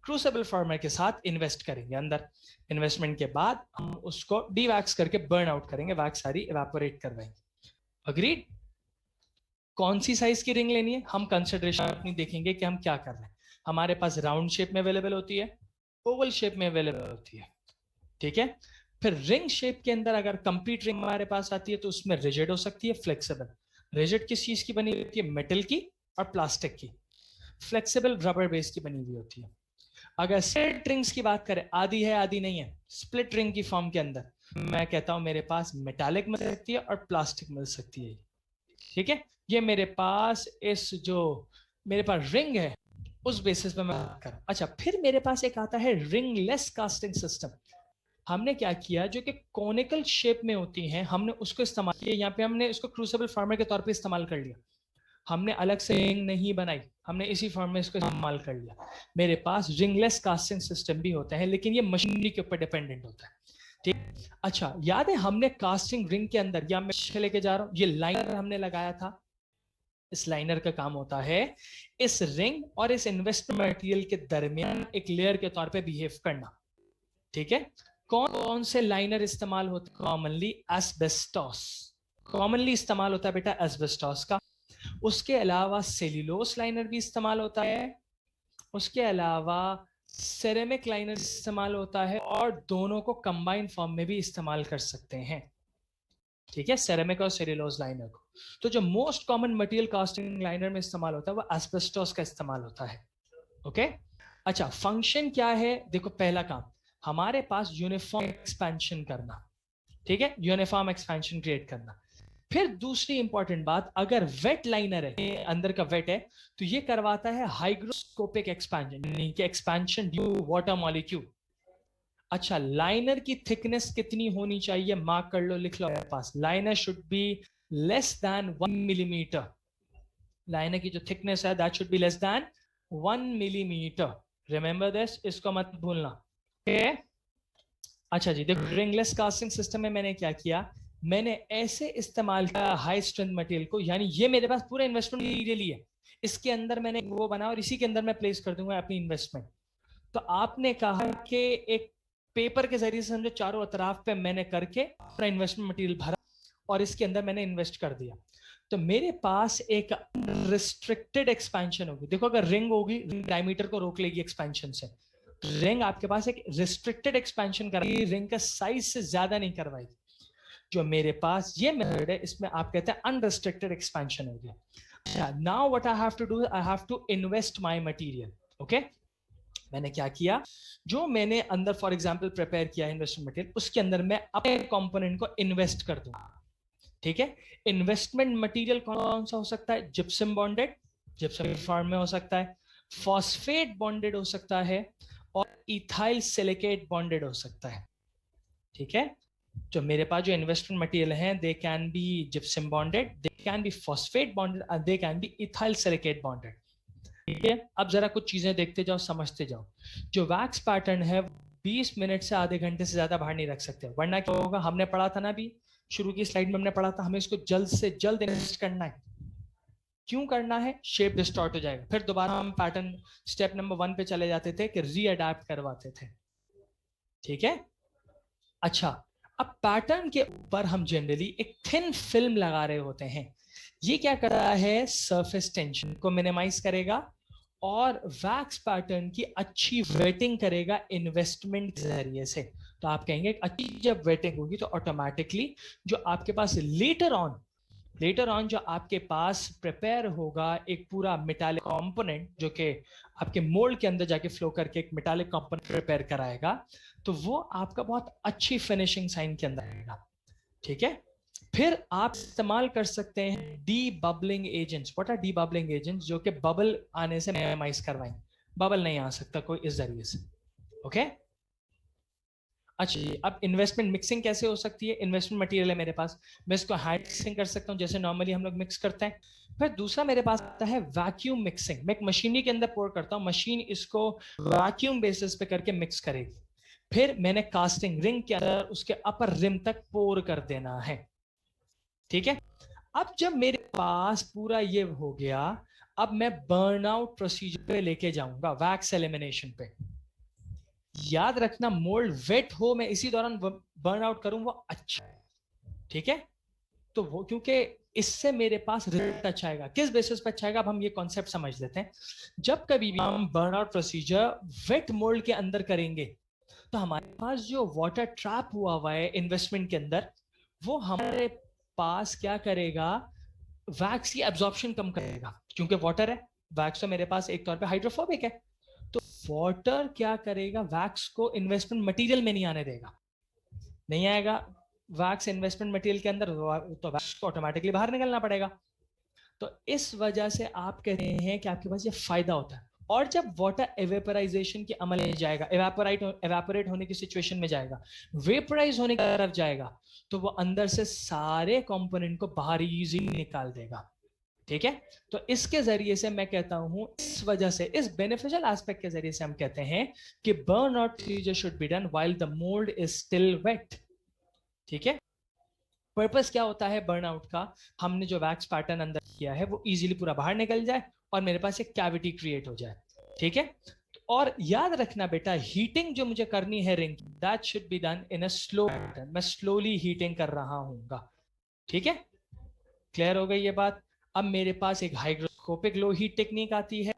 क्रूसिबल फॉर्मर के साथ इन्वेस्ट करेंगे अंदर। इन्वेस्टमेंट के बाद हम उसको डीवैक्स करके बर्न आउट करेंगे, वैक्स सारी इवेपोरेट करवाएंगे। अग्रीड? कौन सी साइज की रिंग लेनी है, हम कंसिडरेशन अपनी देखेंगे कि हम क्या कर रहे हैं। हमारे पास राउंड शेप में अवेलेबल होती है, ओवल शेप में अवेलेबल होती है, ठीक है? फिर रिंग शेप के अंदर अगर कंप्लीट रिंग हमारे पास आती है तो उसमें रिजिड हो सकती है, फ्लेक्सिबल। रिजिड किस चीज की बनी होती है? मेटल की और प्लास्टिक की। फ्लेक्सिबल रबर बेस की बनी हुई होती है। अगर स्प्लिट रिंग्स की बात करें, आधी है आधी नहीं है, स्प्लिट रिंग की फॉर्म के अंदर मैं कहता हूं मेरे पास मेटालिक मिल सकती है और प्लास्टिक मिल सकती है, ठीक है? ये मेरे पास इस जो मेरे पास रिंग है उस बेसिस पे मैं बात कर रहा हूं। अच्छा, फिर मेरे पास एक आता है रिंगलेस कास्टिंग सिस्टम। हमने क्या किया, जो कि कॉनिकल शेप में होती हैं, हमने उसको इस्तेमाल किया, यहाँ पे हमने इसको क्रूसिबल फार्मर के तौर पे इस्तेमाल कर लिया। हमने अलग से रिंग नहीं बनाई, हमने इसी फॉर्म में इसको इस्तेमाल कर लिया। मेरे पास रिंगलेस कास्टिंग सिस्टम भी होता है, लेकिन ये मशीनरी के ऊपर डिपेंडेंट होता है, ठीक? अच्छा, याद है हमने कास्टिंग रिंग के अंदर, या मैं लेके जा रहा हूं, ये लाइनर हमने लगाया था। इस लाइनर का काम होता है इस रिंग और इस इन्वेस्टमेंट मटेरियल के दरमियान एक लेयर के तौर पे बिहेव करना, ठीक है? कौन कौन से लाइनर इस्तेमाल होते हैं? कॉमनली एस्बेस्टॉस, कॉमनली इस्तेमाल होता है बेटा एस्बेस्टॉस का। उसके अलावा सेल्यूलोस लाइनर भी इस्तेमाल होता है, उसके अलावा सेरेमिक लाइनर इस्तेमाल होता है, और दोनों को कंबाइन फॉर्म में भी इस्तेमाल कर सकते हैं, ठीक है? सेरेमिक और सेल्यूलोस लाइनर को। तो जो most common material casting liner में इस्तेमाल होता है वो एस्बेस्टोस का इस्तेमाल होता है, ओके? अच्छा, फंक्शन क्या है? देखो पहला काम हमारे पास यूनिफॉर्म एक्सपेंशन करना, ठीक है? यूनिफॉर्म एक्सपेंशन क्रिएट करना। फिर दूसरी इंपॉर्टेंट बात, अगर वेट लाइनर है, अंदर का वेट है, तो ये करवाता है हाइग्रोस्कोपिक एक्सपेंशन, यानी कि एक्सपेंशन ड्यू वाटर मॉलिक्यूल। अच्छा, लाइनर की थिकनेस कितनी होनी चाहिए? मार्क कर लो, लिख लो मेरे पास, liner should be less than 1 millimetre. Liner की जो थिकनेस है that should be less than 1 millimetre. Remember this, इसको मत भूलना, okay? अच्छा जी, देखो रिंगलेस कास्टिंग सिस्टम में मैंने क्या किया, मैंने ऐसे इस्तेमाल किया हाई स्ट्रेंथ मटेरियल को, यानी ये मेरे पास पूरा इन्वेस्टमेंट मटेरियल ही है, इसके अंदर मैंने वो बना और इसी के अंदर मैं प्लेस कर दूंगा अपनी इन्वेस्टमेंट। तो आपने कहा कि एक पेपर के जरिए से समझो चारों तरफ पे मैंने करके अपना इन्वेस्टमेंट मटेरियल भरा और इसके अंदर मैंने इन्वेस्ट कर दिया, तो मेरे पास एक रिस्ट्रिक्टेड एक्सपेंशन होगी। देखो अगर रिंग होगी, रिंग डायमीटर को रोक लेगी एक्सपेंशन से, रिंग आपके पास एक रिस्ट्रिक्टेड एक्सपेंशन कराएगी, रिंग का साइज से ज्यादा नहीं करवाएगी। जो मेरे पास ये मेथड है, इसमें आप कहते हैं अनरिस्ट्रिक्टेड एक्सपेंशन हो गया। Now what I have to do, I have to invest my material. Okay, मैंने क्या किया, जो मैंने अंदर फॉर एग्जांपल प्रिपेयर किया इन्वेस्टमेंट मटेरियल, उसके अंदर मैं अपने कंपोनेंट को इन्वेस्ट कर दूंगा। ठीक है, इन्वेस्टमेंट मटेरियल कौन सा हो सकता है, जिप्सम बॉन्डेड, जिप्सम फॉर्म में हो सकता है, फॉस्फेट बॉन्डेड हो सकता है, और इथाइल सिलिकेट बॉन्डेड हो सकता है। ठीक है, जो मेरे पास जो इन्वेस्टमेंट मटेरियल है, they can be gypsum bonded, they can be phosphate bonded, they can be ethyl silicate bonded. ठीक है, अब जरा कुछ चीजें देखते जाओ, समझते जाओ। जो वैक्स पैटर्न है 20 मिनट से आधे घंटे से ज्यादा बाहर नहीं रख सकते, वरना क्या होगा, हमने पढ़ा था ना, अभी शुरू की स्लाइड में हमने पढ़ा था, हमें इसको जल्द से जल्द इन्वेस्ट करना है। क्यों करना है, शेप डिस्टॉर्ट हो जाएगा, फिर दोबारा हम पैटर्न स्टेप नंबर 1 पे चले जाते थे कि रीअडैप्ट करवाते थे। ठीक है, अच्छा, अब पैटर्न के ऊपर हम जनरली एक थिन फिल्म लगा रहे होते हैं। ये क्या कर रहा है, सरफेस टेंशन को मिनिमाइज करेगा और वैक्स पैटर्न की अच्छी वेटिंग करेगा इन्वेस्टमेंट के जरिए से। तो आप कहेंगे अच्छी जब वेटिंग होगी तो ऑटोमेटिकली जो आपके पास लेटर ऑन जो आपके पास प्रिपेयर होगा एक पूरा मेटालिक कंपोनेंट, जो कि आपके मोल्ड के अंदर जाके फ्लो करके एक मेटालिक कंपोनेंट प्रिपेयर कराएगा, तो वो आपका बहुत अच्छी फिनिशिंग साइन के अंदर आएगा। ठीक है, फिर आप इस्तेमाल कर सकते हैं D bubbling agents. What R D bubbling agents, जो कि बबल आने से मिनिमाइज करवाएंगे, बबल नहीं आ सकता कोई इस जरिए से। ओके, अच्छा, अब इन्वेस्टमेंट मिक्सिंग कैसे हो सकती है, इन्वेस्टमेंट मटेरियल है मेरे पास, मैं इसको हैंड मिक्सिंग कर सकता हूं जैसे नॉर्मली हम लोग मिक्स करते हैं। फिर दूसरा मेरे पास आता है वैक्यूम मिक्सिंग, मैं एक मशीनरी के अंदर पोर करता हूं, मशीन इसको वैक्यूम बेसिस पे करके मिक्स करेगी। फिर मैंने कास्टिंग रिंग के अंदर उसके अपर रिम तक पोर कर देना है। ठीक है, अब जब मेरे पास पूरा ये हो गया, अब मैं बर्नआउट प्रोसीजर पे लेके जाऊंगा, वैक्स एलिमिनेशन पे। याद रखना, मोल्ड वेट हो, मैं इसी दौरान बर्न आउट करूं, वो अच्छा है। ठीक है, तो वो क्योंकि इससे मेरे पास रिजल्ट अच्छा आएगा। किस बेसिस पर अच्छा आएगा, अब हम ये कॉन्सेप्ट समझ लेते हैं। जब कभी भी हम burn out procedure wet mould के अंदर करेंगे, तो हमारे पास जो वाटर ट्रैप हुआ है इन्वेस्टमेंट के अंदर, वो हमारे पास क्या करेगा, वैक्स की एब्जॉर्प्शन कम करेगा, क्योंकि वाटर है, वैक्स तो मेरे पास एक तौर पे हाइड्रोफोबिक है। तो वाटर क्या करेगा, वैक्स को इन्वेस्टमेंट मटेरियल में नहीं आने देगा, नहीं आएगा वैक्स इन्वेस्टमेंट मटेरियल के अंदर, तो वैक्स को ऑटोमेटिकली बाहर निकलना पड़ेगा। तो इस वजह से आप कह रहे हैं कि आपके पास ये फायदा होता है। और जब वाटर एवेपराइजेशन के अमल में जाएगा, एवेपोरेट होने की सिचुएशन में जाएगा, वेपराइज होने की तरफ जाएगा, तो वो अंदर से सारे कंपोनेंट को बाहर इजीली निकाल देगा। ठीक है, तो इसके जरिए से मैं कहता हूं, इस वजह से, इस बेनिफिशियल एस्पेक्ट के जरिए से हम कहते हैं कि burn out procedure should be done while the mould is still wet. ठीक है, पर्पस क्या होता है बर्नआउट का, हमने जो वैक्स पैटर्न अंदर किया है वो इजीली पूरा बाहर निकल जाए और मेरे पास एक कैविटी क्रिएट हो जाए। ठीक है, और याद रखना बेटा, हीटिंग जो मुझे करनी है ring, that should be done in a slow pattern, मैं स्लोली हीटिंग कर रहा हूंगा। ठीक है, क्लियर हो गई ये बात। अब मेरे पास एक हाइग्रोस्कोपिक लो हीट टेक्निक आती है।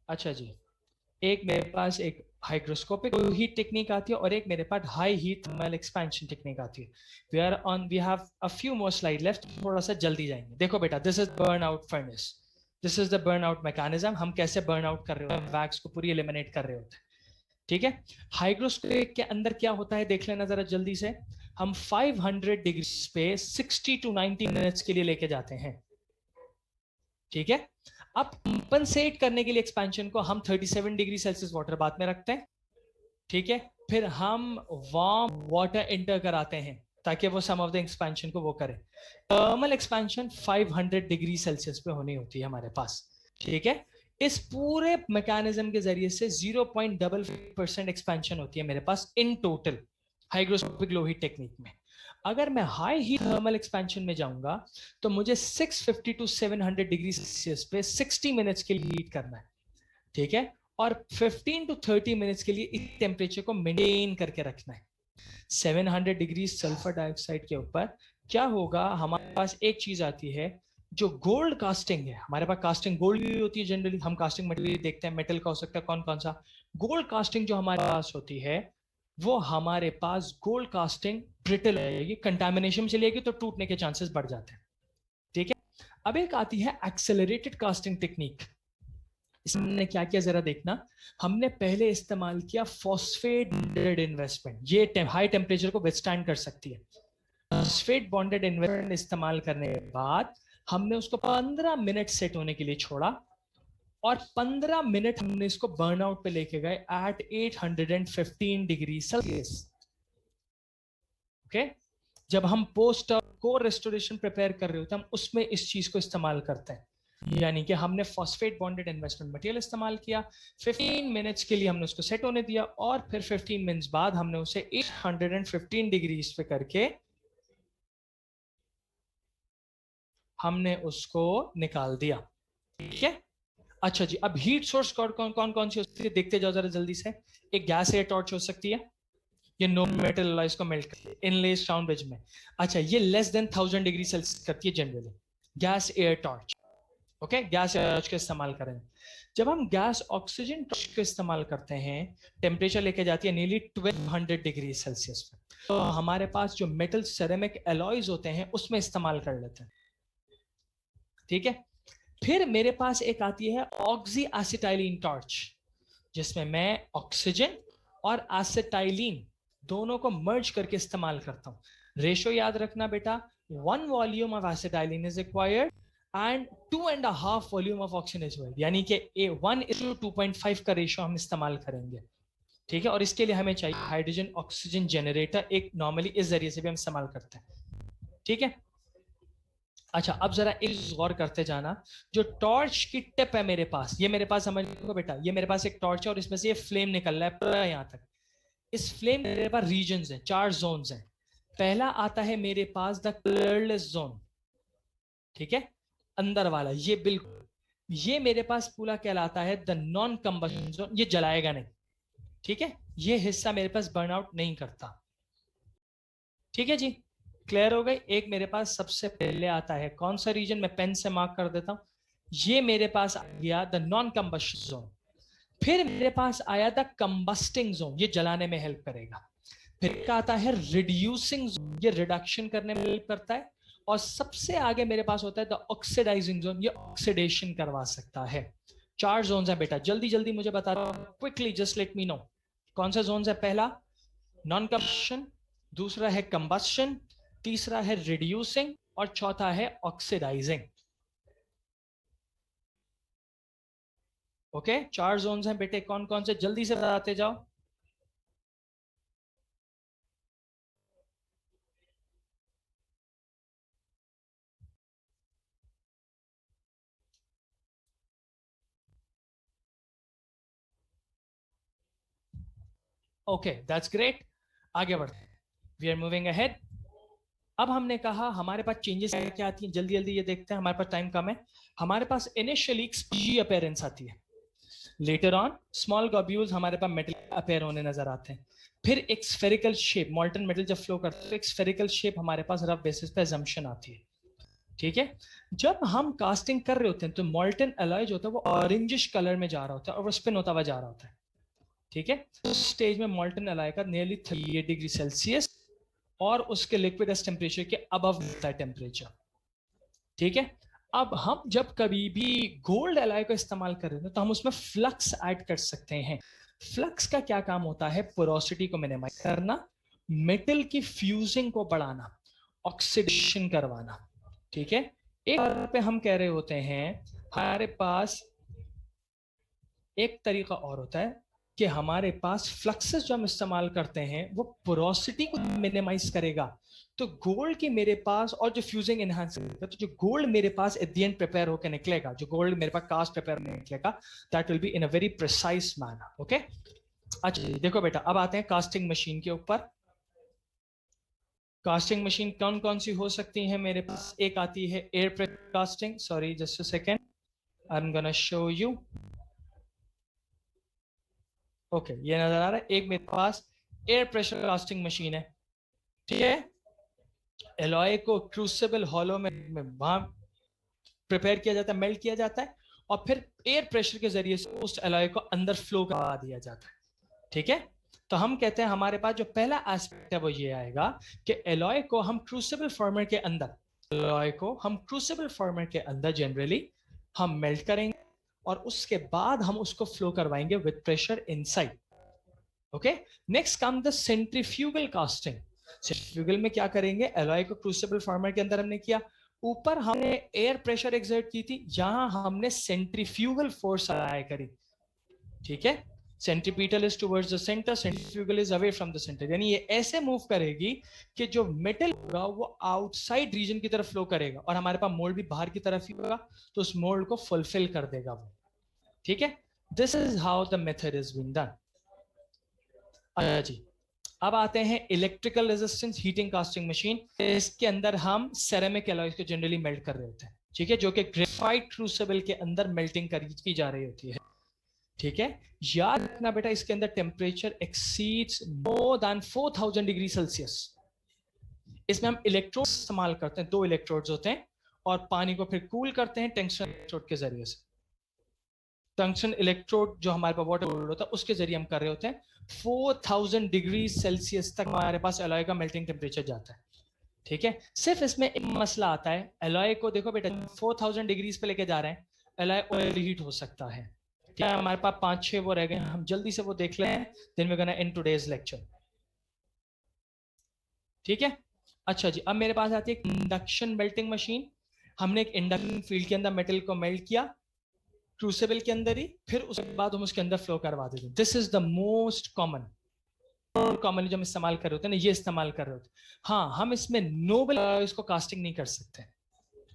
अच्छा जी, एक मेरे पास एक हाइग्रोस्कोपिक हीट टेक्निक आती है और एक मेरे पास high heat thermal expansion technique आती है। We have a few more slide left, थोड़ा सा जल्दी जाएंगे। देखो बेटा, this is burn out furnace, this is the burn out mechanism, हम कैसे बर्न आउट कर रहे होते हैं, वैक्स को पूरी एलिमिनेट कर रहे होते हैं। ठीक है, हाइग्रोस्कोपिक के अंदर क्या होता है देख लेना जरा जल्दी से। हम 500 डिग्री पे 60 to 90 मिनट्स के लिए लेके जाते हैं। ठीक है, अब कंपनसेट करने के लिए एक्सपेंशन को हम 37 डिग्री सेल्सियस वाटर बाथ में रखते हैं। ठीक है, फिर हम वार्म वाटर इंटर कराते हैं ताकि वो सम ऑफ द एक्सपेंशन को वो करे। थर्मल एक्सपेंशन 500 डिग्री सेल्सियस पे होनी होती है हमारे पास। ठीक है, इस पूरे मैकेनिज्म के जरिए से 0.55% एक्सपेंशन होती है मेरे पास in total hygroscopic low heat technique में। अगर मैं हाई हीट थर्मल एक्सपेंशन में जाऊंगा तो मुझे 650 टू 700 डिग्री सेल्सियस पे 60 मिनट्स के लिए हीट करना है, ठीक है, और 15 टू 30 मिनट्स के लिए इस टेम्परेचर को मेंटेन करके रखना है। 700 डिग्री सल्फर डाइऑक्साइड के ऊपर क्या होगा, हमारे पास एक चीज आती है जो गोल्ड कास्टिंग है। हमारे पास कास्टिंग गोल्ड भी होती है, जनरली हम कास्टिंग मटेरियल देखते हैं, मेटल का हो सकता है कौन कौन सा। गोल्ड कास्टिंग जो हमारे पास होती है वो हमारे पास गोल्ड कास्टिंग ब्रिटल रहेगी, कंटामिनेशन में चलेगी तो टूटने के चांसेस बढ़ जाते हैं, ठीक है। अब एक आती है एक्सेलरेटेड कास्टिंग टेक्निक। इसमें क्या किया जरा देखना, हमने पहले इस्तेमाल किया फॉस्फेट बॉन्डेड इन्वेस्टमेंट, ये हाई टेम्परेचर को विथस्टैंड कर सकती है। फॉस्फेट बॉन्डेड इन्वेस्टमेंट इस्तेमाल करने के बाद हमने उसको 15 मिनट सेट होने के लिए छोड़ा और 15 मिनट हमने इसको बर्नआउट पे लेके गए एट 815 डिग्री सेल्सियस। ओके, जब हम पोस्ट कोर रेस्टोरेशन प्रिपेयर कर रहे होते हैं हम उसमें इस चीज को इस्तेमाल करते हैं, यानी कि हमने फॉस्फेट बॉन्डेड इन्वेस्टमेंट मटेरियल इस्तेमाल किया, 15 मिनट्स के लिए हमने उसको सेट होने दिया और फिर 15 मिनट्स बाद हमने उसे 815 डिग्रीज पे करके हमने उसको निकाल दिया, ठीक है। अच्छा जी, अब हीट सोर्स कौन कौन कौन सी हो सकती है देखते जाओ जरा जल्दी से। एक गैस एयर टॉर्च हो सकती है, ये नो मेटल अलॉयज को मेल्ट करती है इनलेस राउंड ब्रिज में। अच्छा, ये लेस देन 1000 डिग्री सेल्सियस करती है generally, gas air torch. Okay, gas air torch का इस्तेमाल करें। जब हम गैस ऑक्सीजन टॉर्च का इस्तेमाल करते हैं टेम्परेचर लेके जाती है नीली 1200 डिग्री सेल्सियस पे, तो हमारे पास जो मेटल सेरेमिक अलॉयज होते हैं उसमें इस्तेमाल कर लेते हैं, ठीक है। फिर मेरे पास एक आती है ऑक्सी एसिटाइलिन टॉर्च, जिसमें मैं ऑक्सीजन और एसिटाइलिन दोनों को मर्ज करके इस्तेमाल करता हूं। रेशो याद रखना बेटा, 1 volume of acetylene is required and 2.5 volume of oxygen is required, यानी कि 1:2.5 का रेशो हम इस्तेमाल करेंगे, ठीक है। और इसके लिए हमें चाहिए हाइड्रोजन ऑक्सीजन जनरेटर, एक नॉर्मली इस जरिए से भी हम इस्तेमाल करते हैं, ठीक है। अच्छा, अब जरा एक गौर करते जाना, जो टॉर्च की टिप है मेरे पास, ये मेरे पास समझ लो बेटा, ये मेरे पास एक टॉर्च है और इसमें से ये फ्लेम निकल रहा है पूरा यहाँ तक। इस फ्लेम मेरे पास रीजन्स हैं, 4 जोन्स हैं। पहला आता है मेरे पास द कलरलेस जोन, ठीक है, अंदर वाला ये बिल्कुल, ये मेरे पास पूरा कहलाता है द नॉन कंबशन जोन, ये जलाएगा नहीं, ठीक है, ये हिस्सा मेरे पास बर्नआउट नहीं करता, ठीक है जी। क्लियर हो गई। एक मेरे पास सबसे पहले आता है कौन सा रीजन, मैं पेन से मार्क कर देता हूं, ये मेरे पास आ गया द नॉन कंबशन जोन। फिर मेरे पास आया द कंबस्टिंग जोन, ये जलाने में हेल्प करेगा। फिर का आता है रिड्यूसिंग जोन, ये रिडक्शन करने में हेल्प करता है। और सबसे आगे मेरे पास होता है द ऑक्सीडाइजिंग जोन, ये ऑक्सीडेशन करवा सकता है। 4 जोन है बेटा, जल्दी जल्दी मुझे बता दो quickly, just let me no कौन सा जोन है। पहला नॉन कंबशन, दूसरा है कंबस्शन, तीसरा है रिड्यूसिंग और चौथा है ऑक्सीडाइजिंग। ओके, 4 जोन्स हैं बेटे, कौन कौन से जल्दी से बताते जाओ। ओके, दैट्स ग्रेट, आगे बढ़ते हैं, वी आर मूविंग अहेड। अब हमने कहा हमारे पास चेंजेस क्या आती हैं, जल्दी जल्दी ये देखते हैं, हमारे पास टाइम कम है। हमारे पास इनिशियली स्पीजी अपीयरेंस आती है, लेटर ऑन स्मॉल ग्लोब्यूल्स हमारे पास मेटल अपीयर होने नजर आते हैं। फिर एक स्फेरिकल शेप, मॉल्टन मेटल जब फ्लो करता है तो एक स्फेरिकल शेप हमारे पास रफ बेसिस पे अजम्पशन आती है, ठीक है। जब हम कास्टिंग कर रहे होते हैं तो मॉल्टन अलॉय जो होता है वो ऑरेंजिश कलर में जा रहा होता है और वो स्पिन होता हुआ जा रहा होता है, ठीक है। उस स्टेज में मॉल्टन अलॉय का नियरली 38 डिग्री सेल्सियस और उसके लिक्विडस टेम्परेचर के अबव मिलता है टेम्परेचर, ठीक है। अब हम जब कभी भी गोल्ड एलॉय को इस्तेमाल कर रहे हैं तो हम उसमें फ्लक्स ऐड कर सकते हैं। फ्लक्स का क्या काम होता है, पोरोसिटी को मिनिमाइज करना, मेटल की फ्यूजिंग को बढ़ाना, ऑक्सीडेशन करवाना, ठीक है। एक बार पे हम कह रहे होते हैं हमारे पास एक तरीका और होता है कि हमारे पास फ्लक्सेस जो हम इस्तेमाल करते हैं वो पोरोसिटी को मिनिमाइज करेगा। तो गोल्ड के मेरे पास और जो फ्यूजिंग एनहांस करेगा, तो जो गोल्ड मेरे पास एट द एंड प्रिपेयर होकर निकलेगा, जो गोल्ड मेरे पास कास्ट प्रिपेयर निकलेगा, that will be in a very precise manner. Okay, अच्छा देखो बेटा, अब आते हैं कास्टिंग मशीन के ऊपर। कास्टिंग मशीन कौन कौन सी हो सकती है मेरे पास? एक आती है air pressure casting, sorry just a second, I am gonna show you. Okay, ये नजर आ रहा है। एक मेरे पास एयर प्रेशर कास्टिंग मशीन है, ठीक है। एलॉय को क्रूसिबल हॉलो में वहां प्रिपेयर किया जाता है, मेल्ट किया जाता है, और फिर एयर प्रेशर के जरिए से उस एलॉय को अंदर फ्लो करवा दिया जाता है, ठीक है। तो हम कहते हैं हमारे पास जो पहला एस्पेक्ट है वो ये आएगा कि एलॉय को हम क्रूसिबल फॉर्मेट के अंदर, एलॉय को हम क्रूसिबल फॉर्मेट के अंदर जनरली हम मेल्ट करेंगे और उसके बाद हम उसको फ्लो करवाएंगे with pressure inside. Okay, next come the centrifugal casting. Centrifugal में क्या करेंगे? एलॉय को क्रूसिबल फॉर्मेट के अंदर हमने किया, ऊपर हमने एयर प्रेशर एक्सर्ट की थी, जहां हमने सेंट्रीफ्यूगल फोर्स अप्लाई करी, ठीक है। Centripetal is towards the centre, centrifugal is away from the centre, यानी ये ऐसे मूव करेगी कि जो मेटल होगा वो आउटसाइड रीजन की तरफ फ्लो करेगा और हमारे पास मोल्ड भी बाहर की तरफ ही होगा, तो उस मोल्ड को फुलफिल कर देगा वो, ठीक है। This is how the method is being done. अच्छा जी, अब आते हैं electrical resistance heating casting machine. इसके अंदर हम सेरेमिक एलॉयज को जनरली मेल्ट कर रहे होते हैं, ठीक है, जो कि ग्रेफाइट क्रूसिबल के अंदर मेल्टिंग की जा रही होती है, ठीक है। याद रखना बेटा, इसके अंदर temperature exceeds more than 4000 degree Celsius. इसमें हम इलेक्ट्रोड इस्तेमाल करते हैं, 2 इलेक्ट्रोड्स होते हैं, और पानी को फिर कूल करते हैं टंक्शन इलेक्ट्रोड के जरिए से। टंक्शन इलेक्ट्रोड जो हमारे पास वाटर कूल्ड होता है उसके जरिए हम कर रहे होते हैं। 4000 डिग्री सेल्सियस तक हमारे पास एलॉय का मेल्टिंग टेम्परेचर जाता है, ठीक है। सिर्फ इसमें एक मसला आता है, एलॉय को देखो बेटा 4000 डिग्रीज पे लेके जा रहे हैं, एलॉय ओवर हीट हो सकता है, ठीक है। हमारे पास 5-6 वो रह गए, हम जल्दी से वो देख लें, then we gonna end today's lecture, ठीक है। अच्छा जी, अब मेरे पास आती है इंडक्शन मेल्टिंग मशीन। हमने एक इंडक्शन फील्ड के अंदर मेटल को मेल्ट किया क्रूसिबल के अंदर ही, फिर उसके बाद हम उसके अंदर फ्लो करवा देते हैं। This is the most common जो हम इस्तेमाल कर रहे होते हैं ना, ये इस्तेमाल कर रहे होते हैं। हाँ, हम इसमें नोबल एलॉयज को कास्टिंग नहीं कर सकते।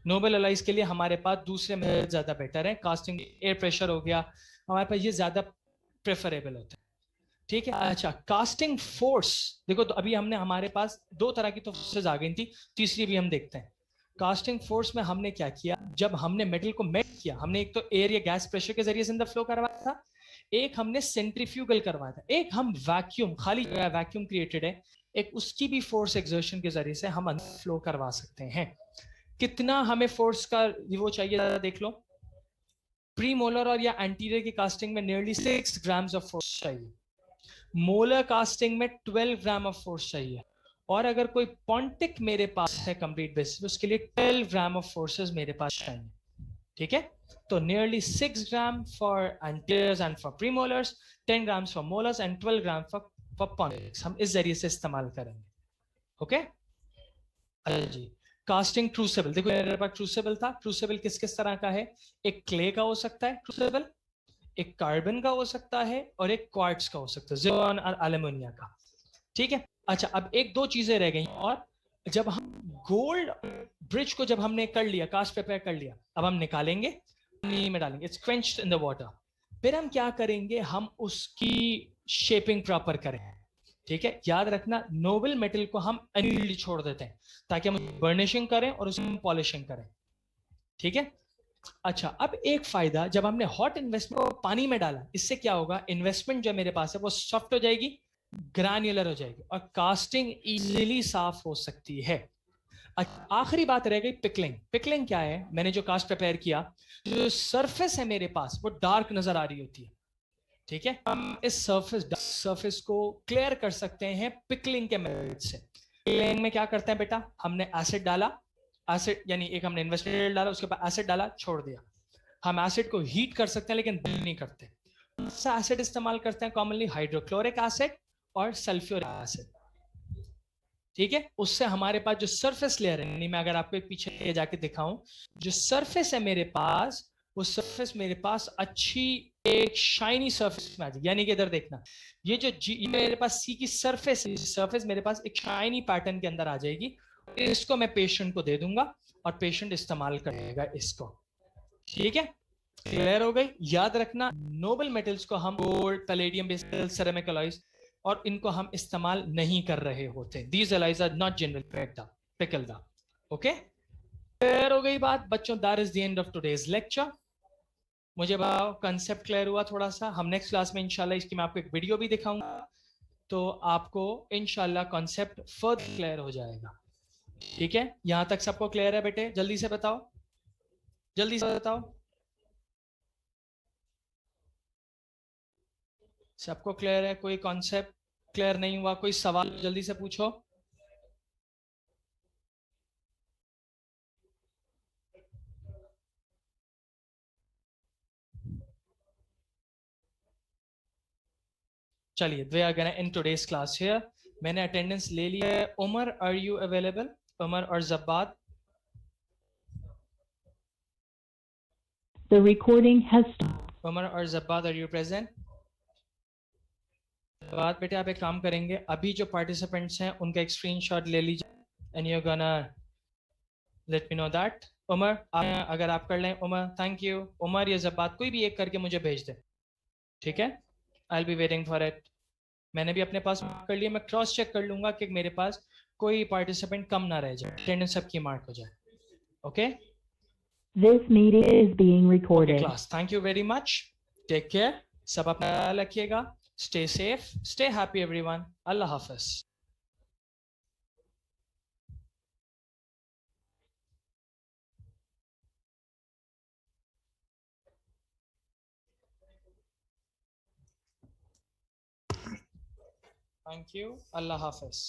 नोबल एलॉयज के लिए हमारे पास दूसरे मेथड ज्यादा बेटर है, कास्टिंग एयर प्रेशर हो गया, हमारे पास ये ज्यादा प्रेफरेबल होता है, ठीक है। अच्छा, कास्टिंग फोर्स देखो, तो अभी हमने हमारे पास 2 तरह की तो फोर्सेज आ गई थी, तीसरी भी हम देखते हैं। कास्टिंग फोर्स में हमने क्या किया, जब हमने मेटल को मेल्ट किया, हमने एक तो एयर या गैस प्रेशर के जरिए से अंदर फ्लो करवाया था, एक हमने सेंट्रीफ्यूगल करवाया था, एक हम वैक्यूम, खाली वैक्यूम क्रिएटेड है, एक उसकी भी फोर्स एक्सर्शन के जरिए से हम अंदर फ्लो करवा सकते हैं। कितना हमें फोर्स का वो चाहिए देख लो, प्री मोलर और या एंटीरियर की कास्टिंग में नियरली 6 ग्राम्स ऑफ फोर्स चाहिए, मोलर कास्टिंग में 12 ग्राम ऑफ फोर्स चाहिए, और अगर कोई पॉन्टिक मेरे पास है कंप्लीट बेसिस, उसके लिए 12 ग्राम ऑफ फोर्सेस मेरे पास चाहिए, ठीक है। तो nearly 6 gram for anteriors and for premolars, 10 grams for molars and 12 gram for pontics, हम इस जरिए से इस्तेमाल करेंगे, ओके। अच्छा जी, कास्टिंग क्रूसिबल देखो, मेरे पास क्रूसिबल था, क्रूसिबल किस किस तरह का है? एक क्ले का हो सकता है क्रूसिबल, एक कार्बन का हो सकता है, और एक क्वार्ट्ज का हो सकता है, ज़िरकॉन और एल्युमिनियम का, ठीक है। अच्छा, अब 1-2 चीजें रह गई, और जब हम गोल्ड ब्रिज को जब हमने कर लिया, कास्ट प्रिपेयर कर लिया, अब हम निकालेंगे, पानी में डालेंगे, it's quenched in the water. फिर हम क्या करेंगे, हम उसकी शेपिंग प्रॉपर करें, ठीक है। याद रखना, नोबल मेटल को हम अनयील्ड छोड़ देते हैं ताकि हम बर्निशिंग करें और उसमें पॉलिशिंग करें, ठीक है। अच्छा, अब एक फायदा, जब हमने हॉट इन्वेस्टमेंट को पानी में डाला, इससे क्या होगा, इन्वेस्टमेंट जो मेरे पास है वो सॉफ्ट हो जाएगी, ग्रैन्युलर हो जाएगी, और कास्टिंग इजीली साफ हो सकती है। आखिरी बात रह गई पिकलिंग। पिकलिंग क्या है? मैंने जो कास्ट प्रिपेयर किया, जो सरफेस है मेरे पास वो डार्क नजर आ रही होती है, ठीक है। हम इस सरफेस को क्लियर कर सकते हैं पिकलिंग के मेथड से। पिकलिंग में क्या करते हैं बेटा, हमने एसिड डाला, एसिड यानी एक हमने इन्वेस्टेड डाला, उसके बाद एसिड डाला, छोड़ दिया। हम एसिड को हीट कर सकते हैं लेकिन बर्न नहीं करते। कौन सा एसिड इस्तेमाल करते हैं कॉमनली? हाइड्रोक्लोरिक एसिड और सल्फ्यूरिक एसिड, ठीक है। उससे हमारे पास जो सरफेस लेयर है, मैं अगर आपको पीछे जाके दिखाऊं, जो सरफेस है मेरे पास वो सरफेस मेरे पास अच्छी एक शाइनी सरफेस में आ जाएगी। यानी कि इधर देखना, ये जो ये मेरे पास सी की सरफेस मेरे पास एक शाइनी पैटर्न के अंदर आ जाएगी। इसको मैं पेशेंट को दे दूंगा और पेशेंट इस्तेमाल करेगा इसको। ठीक है, क्लियर हो गई। याद रखना, नोबल मेटल्स को हम gold, palladium based, ceramic alloys, और इनको हम इस्तेमाल नहीं कर रहे होते। These alloys are not general pickle the. Okay, clear हो गई बात बच्चों। That is the end of today's lecture. मुझे बताओ कंसेप्ट क्लियर हुआ थोड़ा सा? हम नेक्स्ट क्लास में इंशाल्लाह इसकी मैं आपको एक वीडियो भी दिखाऊंगा, तो आपको इंशाल्लाह कॉन्सेप्ट फर्दर क्लियर हो जाएगा। ठीक है, यहां तक सबको क्लियर है बेटे? जल्दी से बताओ, जल्दी से बताओ। सबको क्लियर है? कोई कॉन्सेप्ट क्लियर नहीं हुआ? कोई सवाल जल्दी से पूछो। चलिए, we are gonna in today's class here. मैंने अटेंडेंस ले लिया है। Umar, are you available? Umar और Jabbad? The recording has stopped. Umar और जब्बाद, आर यू प्रेजेंट? बात बेटे, आप एक काम करेंगे, अभी जो पार्टिसिपेंट्स हैं उनका एक स्क्रीनशॉट ले लीजिए and you gonna let me know that. Umar, अगर आप कर लें। Umar, thank you. उमर या जब्बाद, कोई भी एक करके मुझे भेज दे। ठीक है, I will be waiting for it. मैंने भी अपने पास मार्क कर लिया। मैं क्रॉस चेक कर लूंगा कि मेरे पास कोई पार्टिसिपेंट कम ना रह जाए, अटेंडेंस सबकी मार्क हो जाए। Okay, This meeting is being okay recorded. Class, thank you very much. Take care, सब अपना ख्याल रखिएगा। Stay safe, stay happy everyone. अल्लाह हाफिज। थैंक यू, अल्लाह हाफिज।